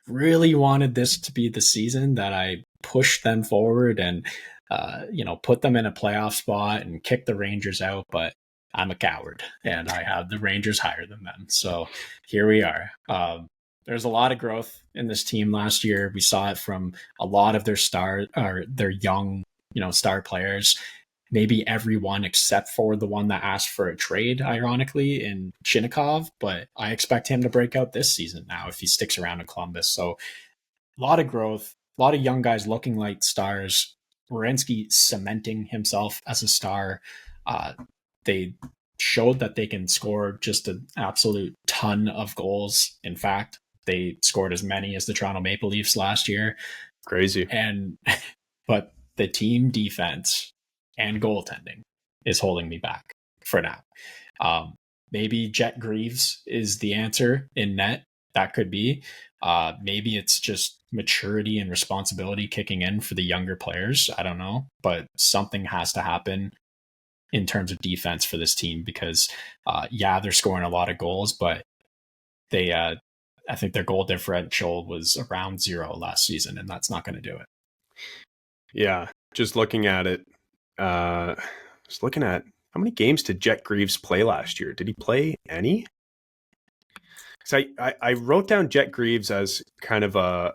really wanted this to be the season that I pushed them forward and, you know, put them in a playoff spot and kick the Rangers out, but I'm a coward and I have the Rangers higher than them. So here we are. There's a lot of growth in this team last year. We saw it from a lot of their young, star players. Maybe everyone except for the one that asked for a trade, ironically, in Chinnikov. But I expect him to break out this season now if he sticks around in Columbus. So a lot of growth, a lot of young guys looking like stars. Werenski cementing himself as a star. They showed that they can score just an absolute ton of goals. In fact, they scored as many as the Toronto Maple Leafs last year.
Crazy.
But the team defense and goaltending is holding me back for now. Maybe Jet Greaves is the answer in net. That could be. Maybe it's just maturity and responsibility kicking in for the younger players. I don't know. But something has to happen in terms of defense for this team because, they're scoring a lot of goals, but I think their goal differential was around 0 last season, and that's not going to do it.
Yeah, just looking at it, how many games did Jet Greaves play last year? Did he play any? Because I wrote down Jet Greaves as kind of a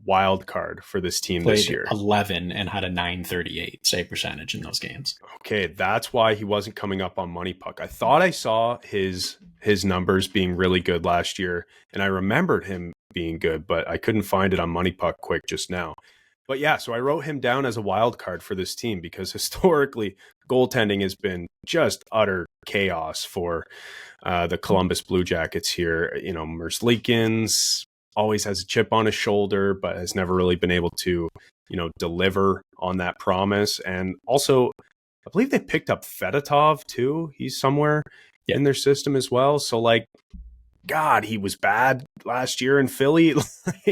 wild card for this team
Played
this year.
11 and had a .938 save percentage in those games.
Okay, that's why he wasn't coming up on Money Puck. I thought I saw his numbers being really good last year, and I remembered him being good, but I couldn't find it on Money Puck quick just now. But yeah, so I wrote him down as a wild card for this team because historically goaltending has been just utter chaos for the Columbus Blue Jackets here. Merzlikins always has a chip on his shoulder, but has never really been able to, deliver on that promise. And also, I believe they picked up Fedotov too. He's somewhere in their system as well. So God, he was bad last year in Philly.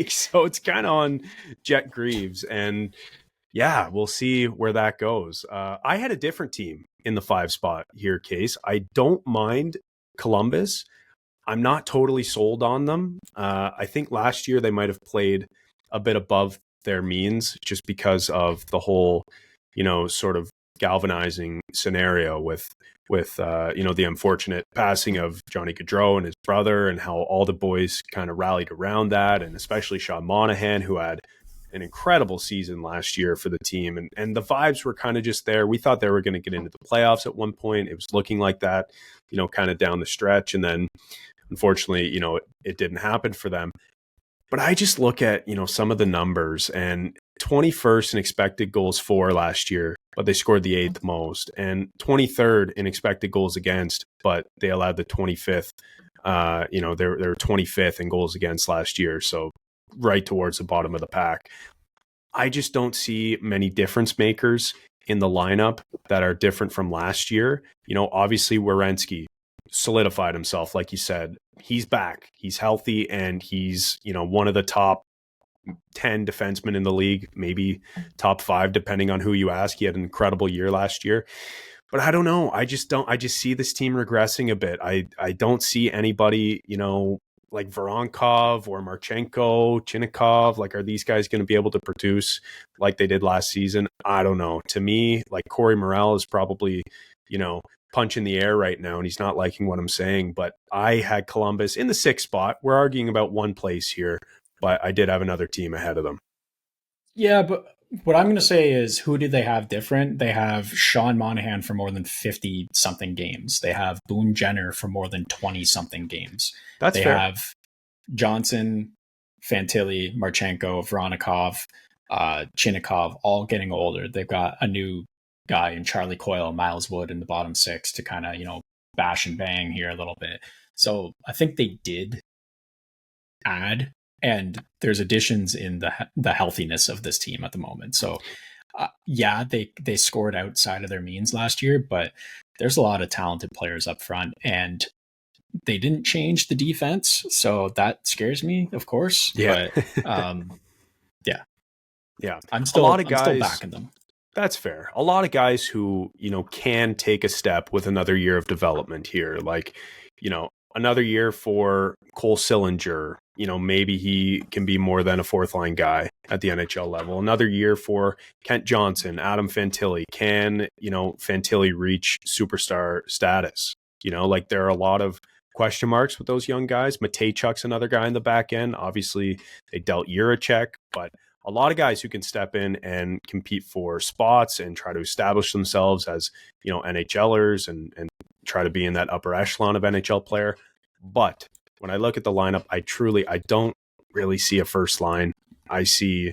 So it's kind of on Jet Greaves. And yeah, we'll see where that goes. I had a different team in the 5 spot here, Case. I don't mind Columbus. I'm not totally sold on them. I think last year they might have played a bit above their means just because of the whole, sort of galvanizing scenario with the unfortunate passing of Johnny Gaudreau and his brother, and how all the boys kind of rallied around that, and especially Sean Monahan, who had an incredible season last year for the team. And the vibes were kind of just there. We thought they were going to get into the playoffs at one point. It was looking like that, kind of down the stretch. And then unfortunately, it didn't happen for them. But I just look at, some of the numbers, and 21st in expected goals for last year, but they scored the 8th most, and 23rd in expected goals against, but they allowed the 25th. They were 25th in goals against last year, so right towards the bottom of the pack. I just don't see many difference makers in the lineup that are different from last year. Obviously Werenski solidified himself, like you said. He's back, he's healthy, and he's one of the top 10 defensemen in the league, maybe top 5 depending on who you ask. He had an incredible year last year, but I don't know, I just see this team regressing a bit. I don't see anybody like Voronkov or Marchenko, Chinnikov. Are these guys going to be able to produce like they did last season? I don't know. To me, Corey Morel is probably punch in the air right now, and he's not liking what I'm saying. But I had Columbus in the 6th spot. We're arguing about one place here, but I did have another team ahead of them.
Yeah, but what I'm going to say is, who do they have different? They have Sean Monahan for more than 50-something games. They have Boone Jenner for more than 20-something games.
That's
they
fair.
have Johnson, Fantilli, Marchenko, Voronkov, Chinnikov, all getting older. They've got a new guy in Charlie Coyle, Miles Wood in the bottom 6 to kind of, bash and bang here a little bit. So I think they did add, and there's additions in the healthiness of this team at the moment. So they scored outside of their means last year, but there's a lot of talented players up front, and they didn't change the defense. So that scares me, of course.
Yeah.
But
yeah.
I'm still backing them.
That's fair. A lot of guys who, can take a step with another year of development here. Another year for Cole Sillinger, maybe he can be more than a 4th line guy at the NHL level. Another year for Kent Johnson, Adam Fantilli. Can, Fantilli reach superstar status? There are a lot of question marks with those young guys. Matejchuk's another guy in the back end. Obviously, they dealt Juracek, but a lot of guys who can step in and compete for spots and try to establish themselves as, NHLers and try to be in that upper echelon of NHL player. But when I look at the lineup, I don't really see a first line. I see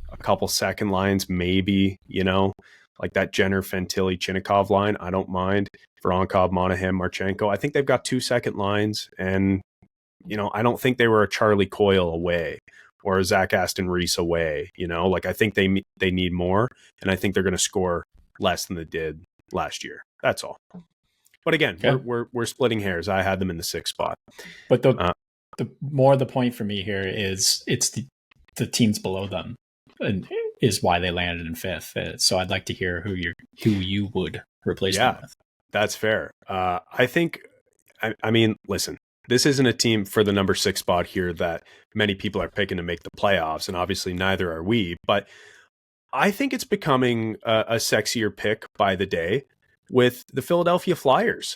a couple second lines, maybe, like that Jenner, Fantilli, Chinnikov line. I don't mind. Voronkov, Monahan, Marchenko. I think they've got 2 second lines, and I don't think they were a Charlie Coyle away or a Zach Aston Reese away. I think they need more, and I think they're going to score less than they did last year. That's all. But again, we're splitting hairs. I had them in the 6th spot.
But the point for me here is it's the teams below them, and is why they landed in 5th. So I'd like to hear who you would replace them with.
That's fair. I think. I mean, listen. This isn't a team for the number 6 spot here that many people are picking to make the playoffs, and obviously neither are we. But I think it's becoming a sexier pick by the day with the Philadelphia Flyers.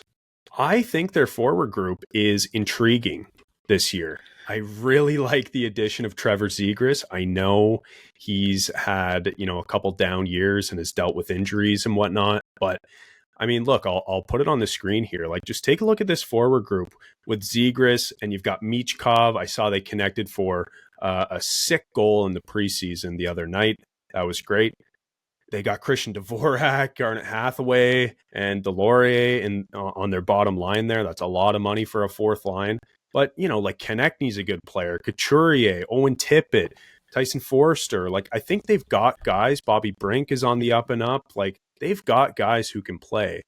I think their forward group is intriguing this year. I really like the addition of Trevor Zegras. I know he's had, a couple down years and has dealt with injuries and whatnot, but I mean, look, I'll put it on the screen here. Like, just take a look at this forward group with Zegras, and you've got Michkov. I saw they connected for a sick goal in the preseason the other night. That was great. They got Christian Dvorak, Garnet Hathaway, and Delorier on their bottom line there. That's a lot of money for a 4th line. But, like Konechny's a good player. Couturier, Owen Tippett, Tyson Forster. Like, I think they've got guys. Bobby Brink is on the up and up. Like, they've got guys who can play.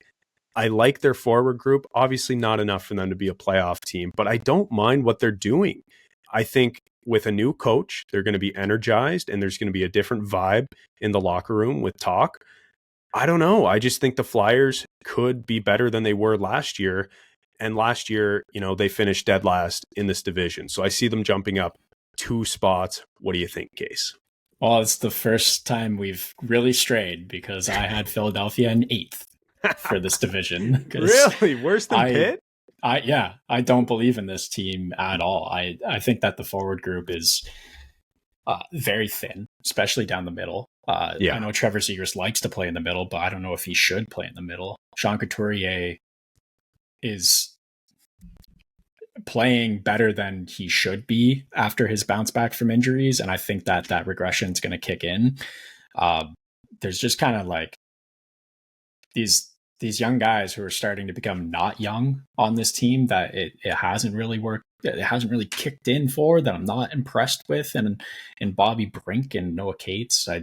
I like their forward group. Obviously not enough for them to be a playoff team, but I don't mind what they're doing. I think with a new coach, they're going to be energized, and there's going to be a different vibe in the locker room with talk. I don't know. I just think the Flyers could be better than they were last year. And last year, they finished dead last in this division. So I see them jumping up 2 spots. What do you think, Case?
Well, it's the first time we've really strayed because I had Philadelphia in 8th for this division.
Really? Worse than Pitt?
I don't believe in this team at all. I think that the forward group is very thin, especially down the middle. I know Trevor Zegras likes to play in the middle, but I don't know if he should play in the middle. Sean Couturier is playing better than he should be after his bounce back from injuries, and I think that regression is going to kick in. There's just kind of like these young guys who are starting to become not young on this team that it hasn't really worked. It hasn't really kicked in for, that I'm not impressed with. And Bobby Brink and Noah Cates, I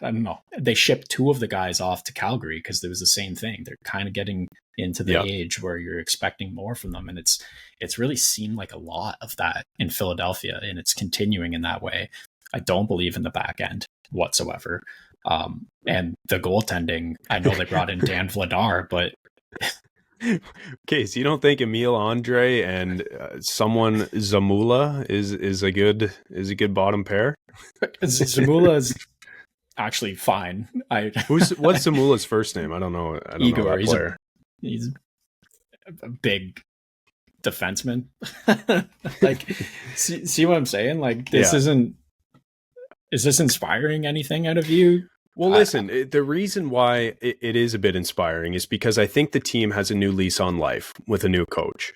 don't know. They shipped 2 of the guys off to Calgary because there was the same thing. They're kind of getting into the age where you're expecting more from them. And it's really seemed like a lot of that in Philadelphia, and it's continuing in that way. I don't believe in the back end whatsoever. And the goaltending, I know they brought in Dan Vladar, but
okay, so you don't think Emil Andre and someone Zamula is a good bottom pair?
Zamula is actually fine.
What's Zamula's first name? I don't know.
Igor.
Know that player.
He's a big defenseman. Like, see what I'm saying? Like, this isn't. Is this inspiring anything out of you?
Well, listen, the reason why it is a bit inspiring is because I think the team has a new lease on life with a new coach.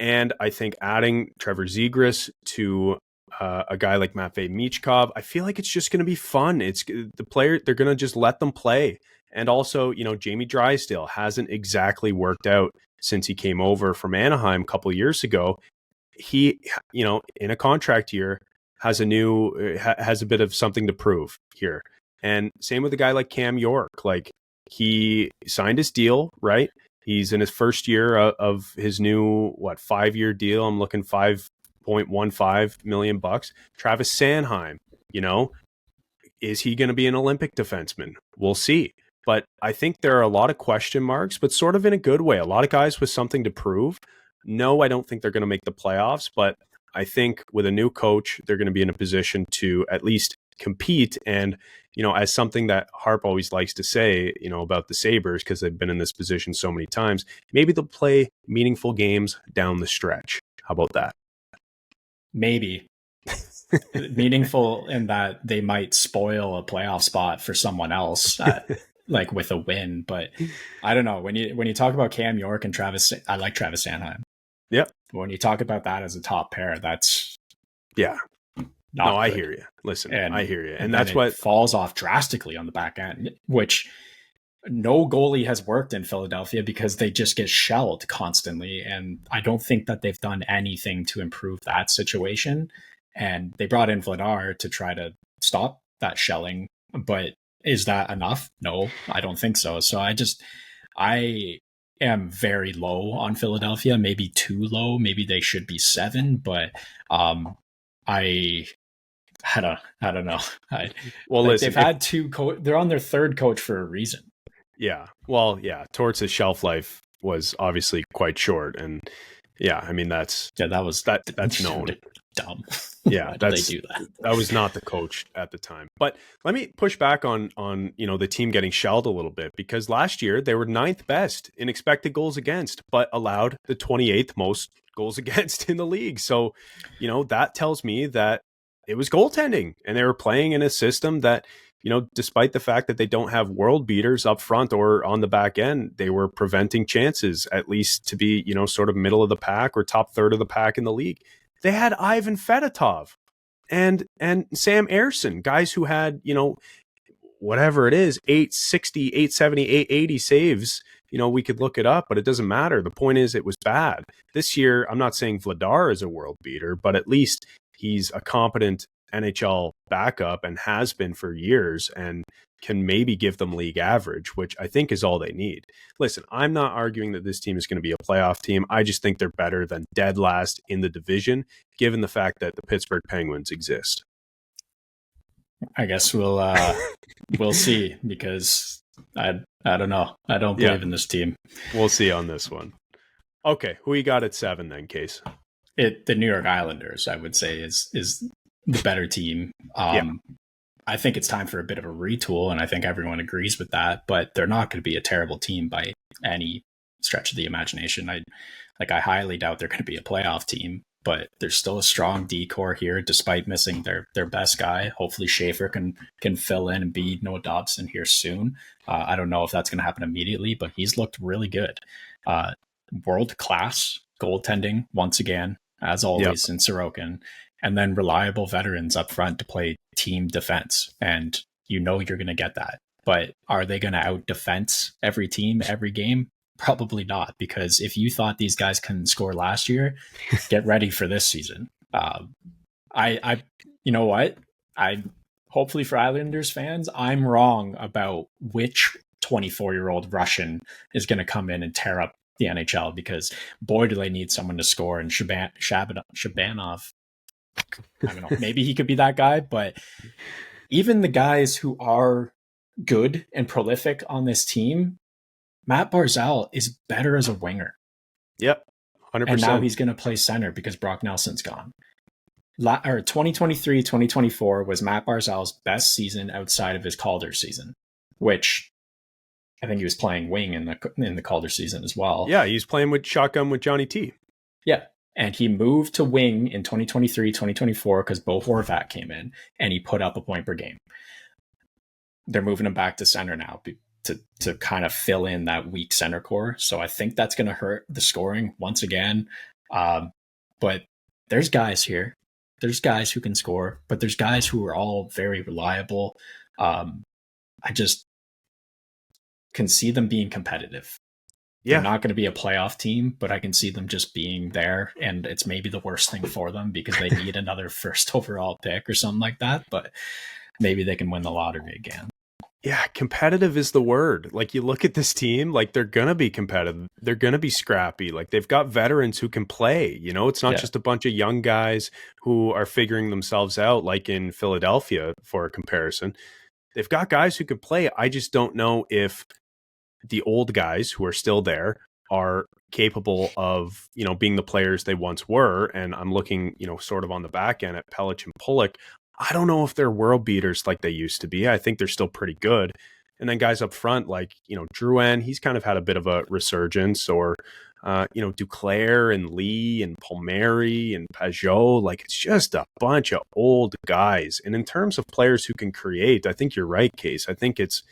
And I think adding Trevor Zegras to a guy like Matvei Michkov, I feel like it's just going to be fun. It's the player, they're going to just let them play. And also, Jamie Drysdale hasn't exactly worked out since he came over from Anaheim a couple of years ago. He, in a contract year, has a bit of something to prove here. And same with a guy like Cam York. Like, he signed his deal, right? He's in his first year of his new 5-year deal. I'm looking $5.15 million. Travis Sanheim, is he going to be an Olympic defenseman? We'll see. But I think there are a lot of question marks, but sort of in a good way. A lot of guys with something to prove. No, I don't think they're going to make the playoffs, but I think with a new coach, they're going to be in a position to at least compete. And, as something that Harp always likes to say, about the Sabres, because they've been in this position so many times, maybe they'll play meaningful games down the stretch. How about that?
Maybe. Meaningful in that they might spoil a playoff spot for someone else, like with a win. But I don't know. When you talk about Cam York and I like Travis Sanheim.
Yep.
When you talk about that as a top pair, that's
no, I
good.
hear you. Listen,
And
I hear you, and that's what
falls off drastically on the back end, which no goalie has worked in Philadelphia because they just get shelled constantly, and I don't think that they've done anything to improve that situation. And they brought in Vladar to try to stop that shelling, but is that enough? No, I don't think so. So I am very low on Philadelphia, maybe too low. Maybe they should be 7, but I don't know.
listen,
they've had 2 they're on their 3rd coach for a reason.
Yeah. Well, yeah. Torts' shelf life was obviously quite short, and I mean that's known.
Dumb.
Yeah,
they do that.
That was not the coach at the time. But let me push back on the team getting shelled a little bit, because last year they were 9th best in expected goals against, but allowed the 28th most goals against in the league. So, that tells me that it was goaltending, and they were playing in a system that, despite the fact that they don't have world beaters up front or on the back end, they were preventing chances, at least to be, sort of middle of the pack or top third of the pack in the league. They had Ivan Fedotov and Sam Ersson, guys who had, whatever it is, 860, 870, 880 saves. We could look it up, but it doesn't matter. The point is, it was bad. This year, I'm not saying Vladar is a world beater, but at least he's a competent NHL backup and has been for years, and can maybe give them league average, which I think is all they need. Listen, I'm not arguing that this team is going to be a playoff team. I just think they're better than dead last in the division, given the fact that the Pittsburgh Penguins exist.
I guess we'll see, because I don't know. I don't believe in this team.
We'll see on this one. Okay, who you got at 7 then, Case?
The New York Islanders, I would say, is the better team. I think it's time for a bit of a retool, and I think everyone agrees with that, but they're not going to be a terrible team by any stretch of the imagination. I highly doubt they're going to be a playoff team, but there's still a strong D-core here, despite missing their best guy. Hopefully Schaefer can fill in and be Noah Dobson here soon. I don't know if that's going to happen immediately, but he's looked really good. World-class goaltending, once again, as always, in Sorokin. And then reliable veterans up front to play team defense. And you're going to get that. But are they going to out-defense every team, every game? Probably not, because if you thought these guys couldn't score last year, get ready for this season. You know what? Hopefully for Islanders fans, I'm wrong about which 24-year-old Russian is going to come in and tear up the NHL, because boy, do they need someone to score. And Shabanov, I don't know, maybe he could be that guy, but even the guys who are good and prolific on this team, Matt Barzal is better as a winger.
Yep, 100%.
And now he's going to play center because Brock Nelson's gone. 2023-2024 was Matt Barzal's best season outside of his Calder season, which I think he was playing wing in the Calder season as well.
Yeah, he's playing with shotgun with Johnny T.
Yeah. And he moved to wing in 2023-2024 because Bo Horvat came in and he put up a point per game. They're moving him back to center now to kind of fill in that weak center core. So I think that's going to hurt the scoring once again. But there's guys here. There's guys who can score, but there's guys who are all very reliable. I just can see them being competitive.
Yeah.
They're not going to be a playoff team, but I can see them just being there, and it's maybe the worst thing for them because they need another first overall pick or something like that, but maybe they can win the lottery again.
Yeah, competitive is the word. Like, you look at this team, like, they're going to be competitive. They're going to be scrappy. Like, they've got veterans who can play. It's not just a bunch of young guys who are figuring themselves out, like in Philadelphia, for a comparison. They've got guys who can play. I just don't know if the old guys who are still there are capable of, being the players they once were. And I'm looking, sort of on the back end at Pelech and Pulock. I don't know if they're world beaters like they used to be. I think they're still pretty good. And then guys up front, like, Drouin, he's kind of had a bit of a resurgence, or, Duclair and Lee and Palmieri and Pajot. Like, it's just a bunch of old guys. And in terms of players who can create, I think you're right, Case. I think it's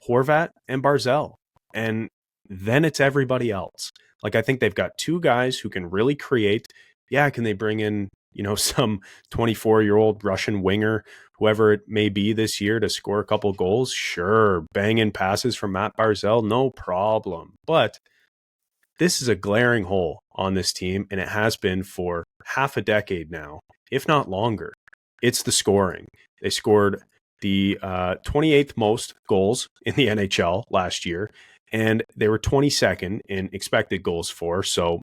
Horvat and Barzell. And then it's everybody else. Like, I think they've got two guys who can really create. Yeah, can they bring in, some 24-year-old Russian winger, whoever it may be this year, to score a couple goals? Sure. Bang in passes from Matt Barzell? No problem. But this is a glaring hole on this team, and it has been for half a decade now, if not longer. It's the scoring. They scored the 28th most goals in the NHL last year, and they were 22nd in expected goals for. So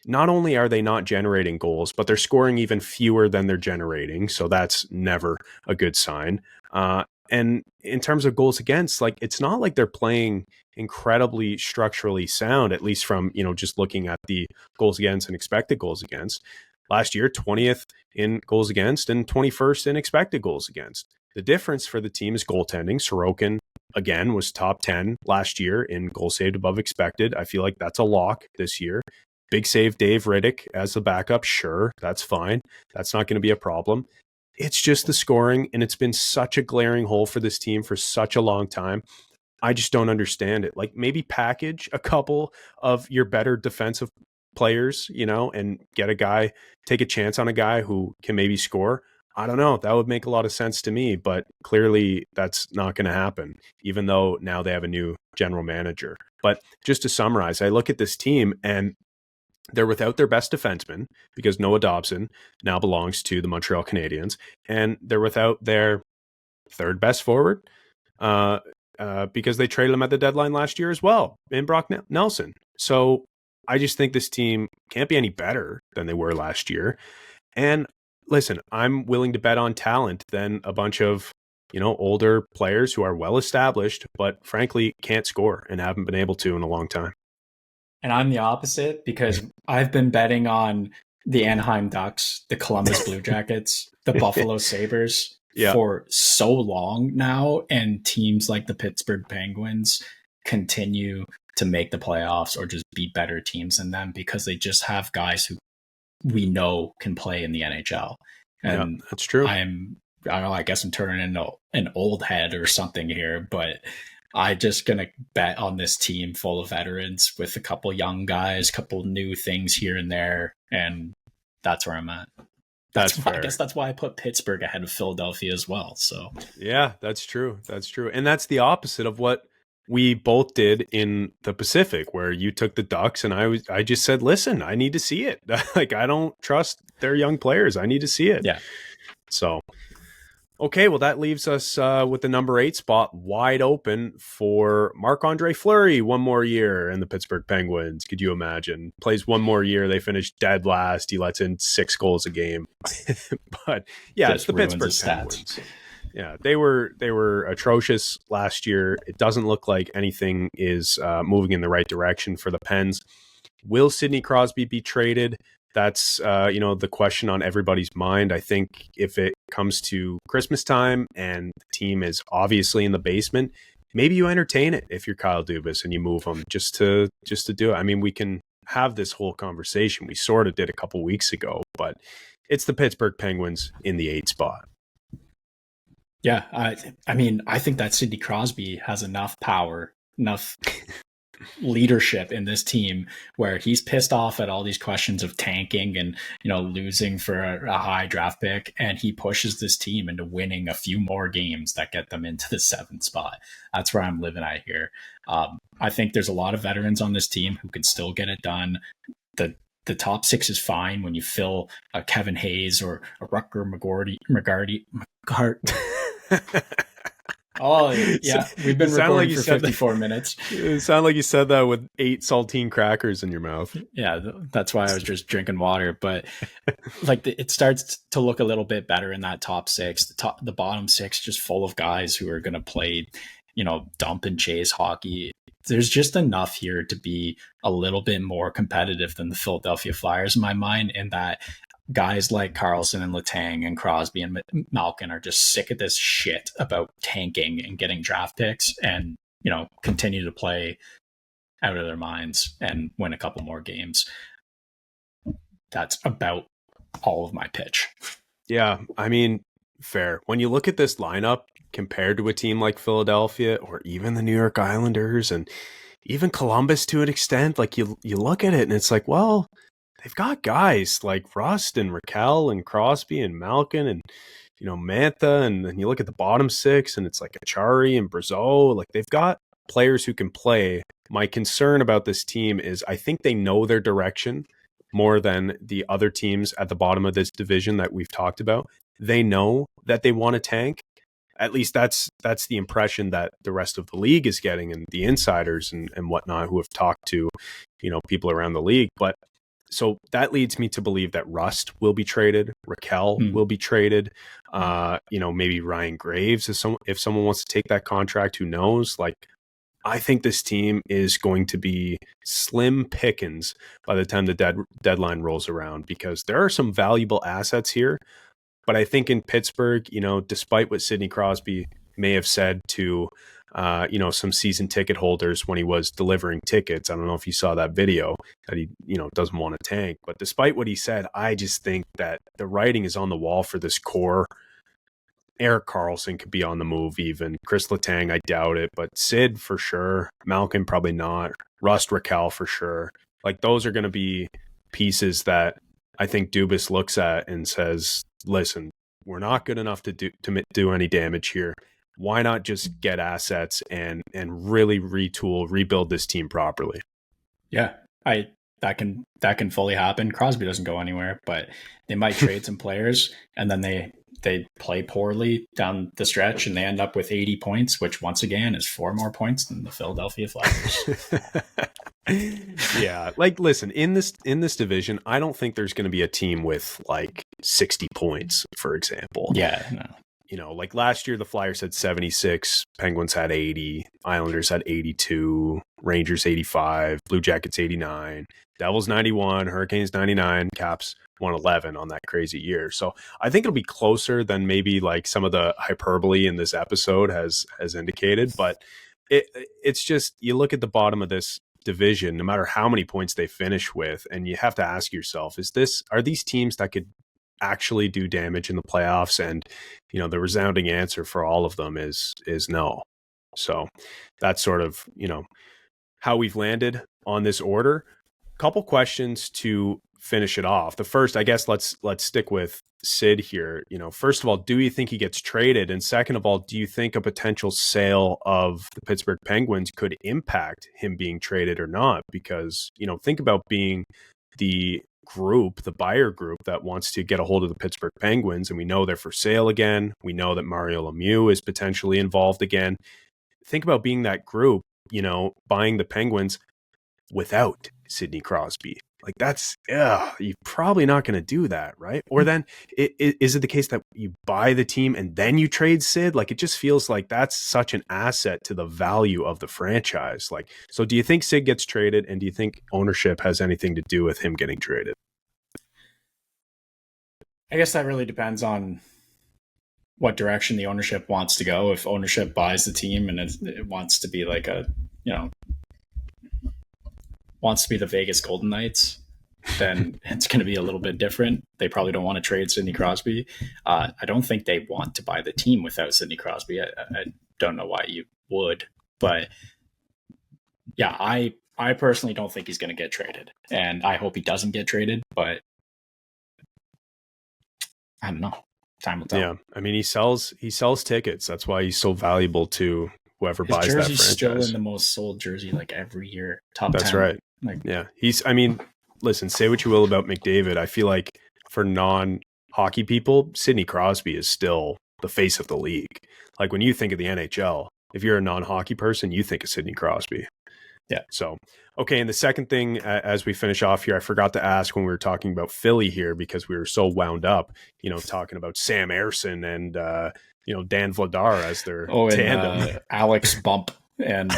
not only are they not generating goals, but they're scoring even fewer than they're generating. So that's never a good sign. And in terms of goals against, like, it's not like they're playing incredibly structurally sound, at least from, just looking at the goals against and expected goals against. Last year, 20th in goals against and 21st in expected goals against. The difference for the team is goaltending. Sorokin, again, was top 10 last year in goals saved above expected. I feel like that's a lock this year. Big save Dave Riddick as the backup. Sure, that's fine. That's not going to be a problem. It's just the scoring, and it's been such a glaring hole for this team for such a long time. I just don't understand it. Like, maybe package a couple of your better defensive players, and get a guy, take a chance on a guy who can maybe score. I don't know. That would make a lot of sense to me, but clearly that's not going to happen, even though now they have a new general manager. But just to summarize, I look at this team and they're without their best defenseman because Noah Dobson now belongs to the Montreal Canadiens, and they're without their third best forward because they traded him at the deadline last year as well, in Brock Nelson. So I just think this team can't be any better than they were last year. And listen, I'm willing to bet on talent than a bunch of, older players who are well established, but frankly can't score and haven't been able to in a long time.
And I'm the opposite, because I've been betting on the Anaheim Ducks, the Columbus Blue Jackets, the Buffalo Sabres for so long now. And teams like the Pittsburgh Penguins continue to make the playoffs or just beat better teams than them because they just have guys who we know can play in the NHL. And
that's true.
I don't know, I guess I'm turning into an old head or something here, but I'm just going to bet on this team full of veterans with a couple young guys, couple new things here and there. And that's where I'm at.
That's fair.
I guess that's why I put Pittsburgh ahead of Philadelphia as well. So
yeah, that's true. That's true. And that's the opposite of what we both did in the Pacific, where you took the Ducks and I just said, listen, I need to see it. Like, I don't trust their young players. I need to see it.
Yeah.
So, okay, well, that leaves us with the number 8 spot wide open for Marc-Andre Fleury one more year and the Pittsburgh Penguins. Could you imagine? Plays one more year. They finish dead last. He lets in 6 goals a game. But yeah,
just
it's the Pittsburgh Penguins.
Stats.
Yeah, they were atrocious last year. It doesn't look like anything is moving in the right direction for the Pens. Will Sidney Crosby be traded? That's the question on everybody's mind. I think if it comes to Christmas time and the team is obviously in the basement, maybe you entertain it if you're Kyle Dubas and you move him just to do it. I mean, we can have this whole conversation. We sort of did a couple weeks ago, but it's the Pittsburgh Penguins in the 8 spot.
Yeah, I mean, I think that Sidney Crosby has enough power, enough leadership in this team where he's pissed off at all these questions of tanking and, losing for a high draft pick. And he pushes this team into winning a few more games that get them into the 7th spot. That's where I'm living at here. I think there's a lot of veterans on this team who can still get it done. The top 6 is fine when you fill a Kevin Hayes or a Rutger McGarty. Oh, yeah. We've been recording for 54 minutes.
It sounded like you said that with 8 saltine crackers in your mouth.
Yeah, that's why I was just drinking water. But it starts to look a little bit better in that top 6. The bottom 6 just full of guys who are going to play, dump and chase hockey. There's just enough here to be a little bit more competitive than the Philadelphia Flyers in my mind, in that guys like Carlson and Letang and Crosby and Malkin are just sick of this shit about tanking and getting draft picks and, continue to play out of their minds and win a couple more games. That's about all of my pitch.
Yeah, I mean, fair. When you look at this lineup compared to a team like Philadelphia or even the New York Islanders and even Columbus to an extent, like you look at it and it's like, well, they've got guys like Rust and Raquel and Crosby and Malkin and, Mantha. And then you look at the bottom six and it's like Achari and Brazeau. Like they've got players who can play. My concern about this team is I think they know their direction more than the other teams at the bottom of this division that we've talked about. They know that they want to tank. At least that's the impression that the rest of the league is getting and the insiders and whatnot who have talked to, people around the league. But so that leads me to believe that Rust will be traded. Raquel will be traded. Maybe Ryan Graves if someone wants to take that contract, who knows? Like, I think this team is going to be slim pickings by the time the deadline rolls around because there are some valuable assets here. But I think in Pittsburgh, despite what Sidney Crosby may have said to, some season ticket holders when he was delivering tickets, I don't know if you saw that video, that he, doesn't want to tank. But despite what he said, I just think that the writing is on the wall for this core. Erik Karlsson could be on the move even. Chris Letang, I doubt it. But Sid, for sure. Malkin, probably not. Rust, Raquel, for sure. Like, those are going to be pieces that I think Dubas looks at and says, listen, we're not good enough to do any damage here. Why not just get assets and really retool, rebuild this team properly?
Yeah, that can fully happen. Crosby doesn't go anywhere, but they might trade some players and then they play poorly down the stretch and they end up with 80 points, which once again is 4 more points than the Philadelphia Flyers.
Yeah, like, listen, in this division, I don't think there's going to be a team with like 60 points, for example.
Yeah, no.
Like last year, the Flyers had 76, Penguins had 80, Islanders had 82, Rangers 85, Blue Jackets 89, Devils 91, Hurricanes 99, Caps 111 on that crazy year. So I think it'll be closer than maybe like some of the hyperbole in this episode has indicated. But it's just, you look at the bottom of this division, no matter how many points they finish with, and you have to ask yourself, are these teams that could actually do damage in the playoffs? And the resounding answer for all of them is no. So that's sort of how we've landed on this order. Couple questions to finish it off. The first, I guess, let's stick with Sid here. First of all, do you think he gets traded? And second of all, do you think a potential sale of the Pittsburgh Penguins could impact him being traded or not? Because, think about being the buyer group that wants to get a hold of the Pittsburgh Penguins, and we know they're for sale again. We know that Mario Lemieux is potentially involved again. Think about being that group, buying the Penguins without Sidney Crosby. Like, that's, you're probably not going to do that, right? Or then is it the case that you buy the team and then you trade Sid? Like, it just feels like that's such an asset to the value of the franchise. Like, so do you think Sid gets traded, and do you think ownership has anything to do with him getting traded?
I guess that really depends on what direction the ownership wants to go. If ownership buys the team and it wants to be like wants to be the Vegas Golden Knights, then it's going to be a little bit different. They probably don't want to trade Sidney Crosby. I don't think they want to buy the team without Sidney Crosby. I don't know why you would, but yeah, I personally don't think he's going to get traded, and I hope he doesn't get traded, but I don't know. Time will tell.
Yeah, I mean, he sells tickets. That's why he's so valuable to whoever buys that franchise.
His jersey's still in the most sold jersey like every year. Top 10.
That's right. Yeah, listen, say what you will about McDavid. I feel like for non-hockey people, Sidney Crosby is still the face of the league. Like, when you think of the NHL, if you're a non-hockey person, you think of Sidney Crosby.
Yeah.
So, okay. And the second thing, as we finish off here, I forgot to ask when we were talking about Philly here, because we were so wound up, talking about Sam Ersson and, Dan Vladar as their tandem.
Alex Bump and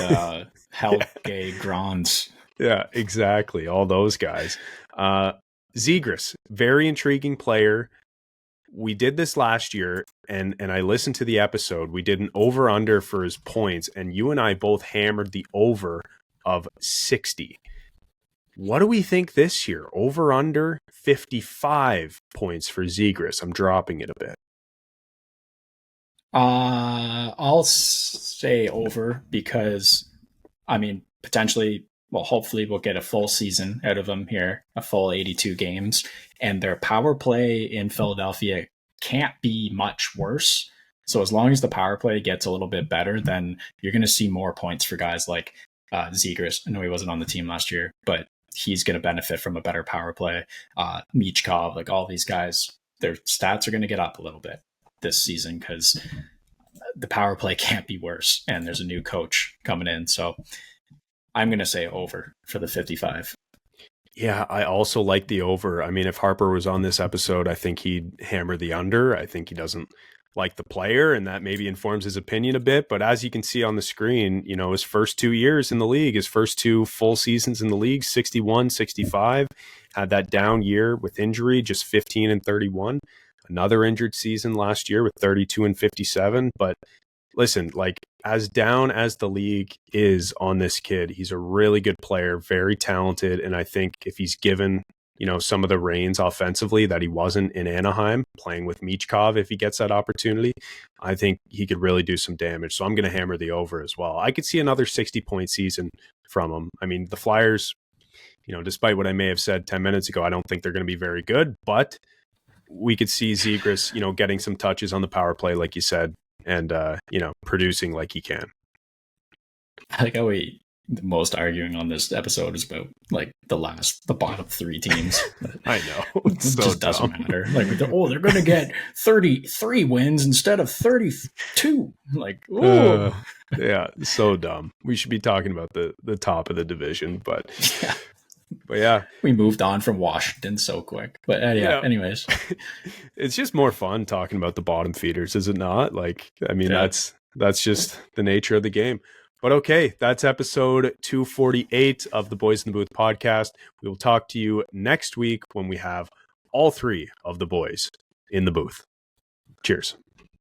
Helge Grans.
Yeah, exactly. All those guys. Zegras, very intriguing player. We did this last year, and I listened to the episode. We did an over-under for his points, and you and I both hammered the over of 60. What do we think this year? Over-under 55 points for Zegras. I'm dropping it a bit.
I'll say over because, I mean, potentially, well, hopefully we'll get a full season out of them here, a full 82 games, and their power play in Philadelphia can't be much worse. So as long as the power play gets a little bit better, then you're going to see more points for guys like Zegras. I know he wasn't on the team last year, but he's going to benefit from a better power play. Michkov, like all these guys, their stats are going to get up a little bit this season because the power play can't be worse, and there's a new coach coming in. So I'm going to say over for the 55.
Yeah, I also like the over. I mean, if Harper was on this episode, I think he'd hammer the under. I think he doesn't like the player, and that maybe informs his opinion a bit. But as you can see on the screen, you know, his first 2 years in the league, his first 2 full seasons in the league, 61, 65, had that down year with injury, just 15 and 31. Another injured season last year with 32 and 57. But listen, like as down as the league is on this kid, he's a really good player, very talented. And I think if he's given, you know, some of the reins offensively that he wasn't in Anaheim, playing with Michkov, if he gets that opportunity, I think he could really do some damage. So I'm going to hammer the over as well. I could see another 60-point season from him. I mean, the Flyers, you know, despite what I may have said 10 minutes ago, I don't think they're going to be very good, but we could see Zegras, you know, getting some touches on the power play, like you said, and, you know, producing like he can.
I like how the most arguing on this episode is about like the bottom 3 teams.
I know.
It just doesn't matter. Like, they're going to get 33 wins instead of 32. Like, ooh.
Yeah, so dumb. We should be talking about the top of the division, but
yeah.
But yeah,
we moved on from Washington so quick. But yeah, anyways,
it's just more fun talking about the bottom feeders, is it not? Like, I mean, that's just the nature of the game. But okay, that's episode 248 of the Boys in the Booth podcast. We will talk to you next week when we have all 3 of the boys in the booth. Cheers.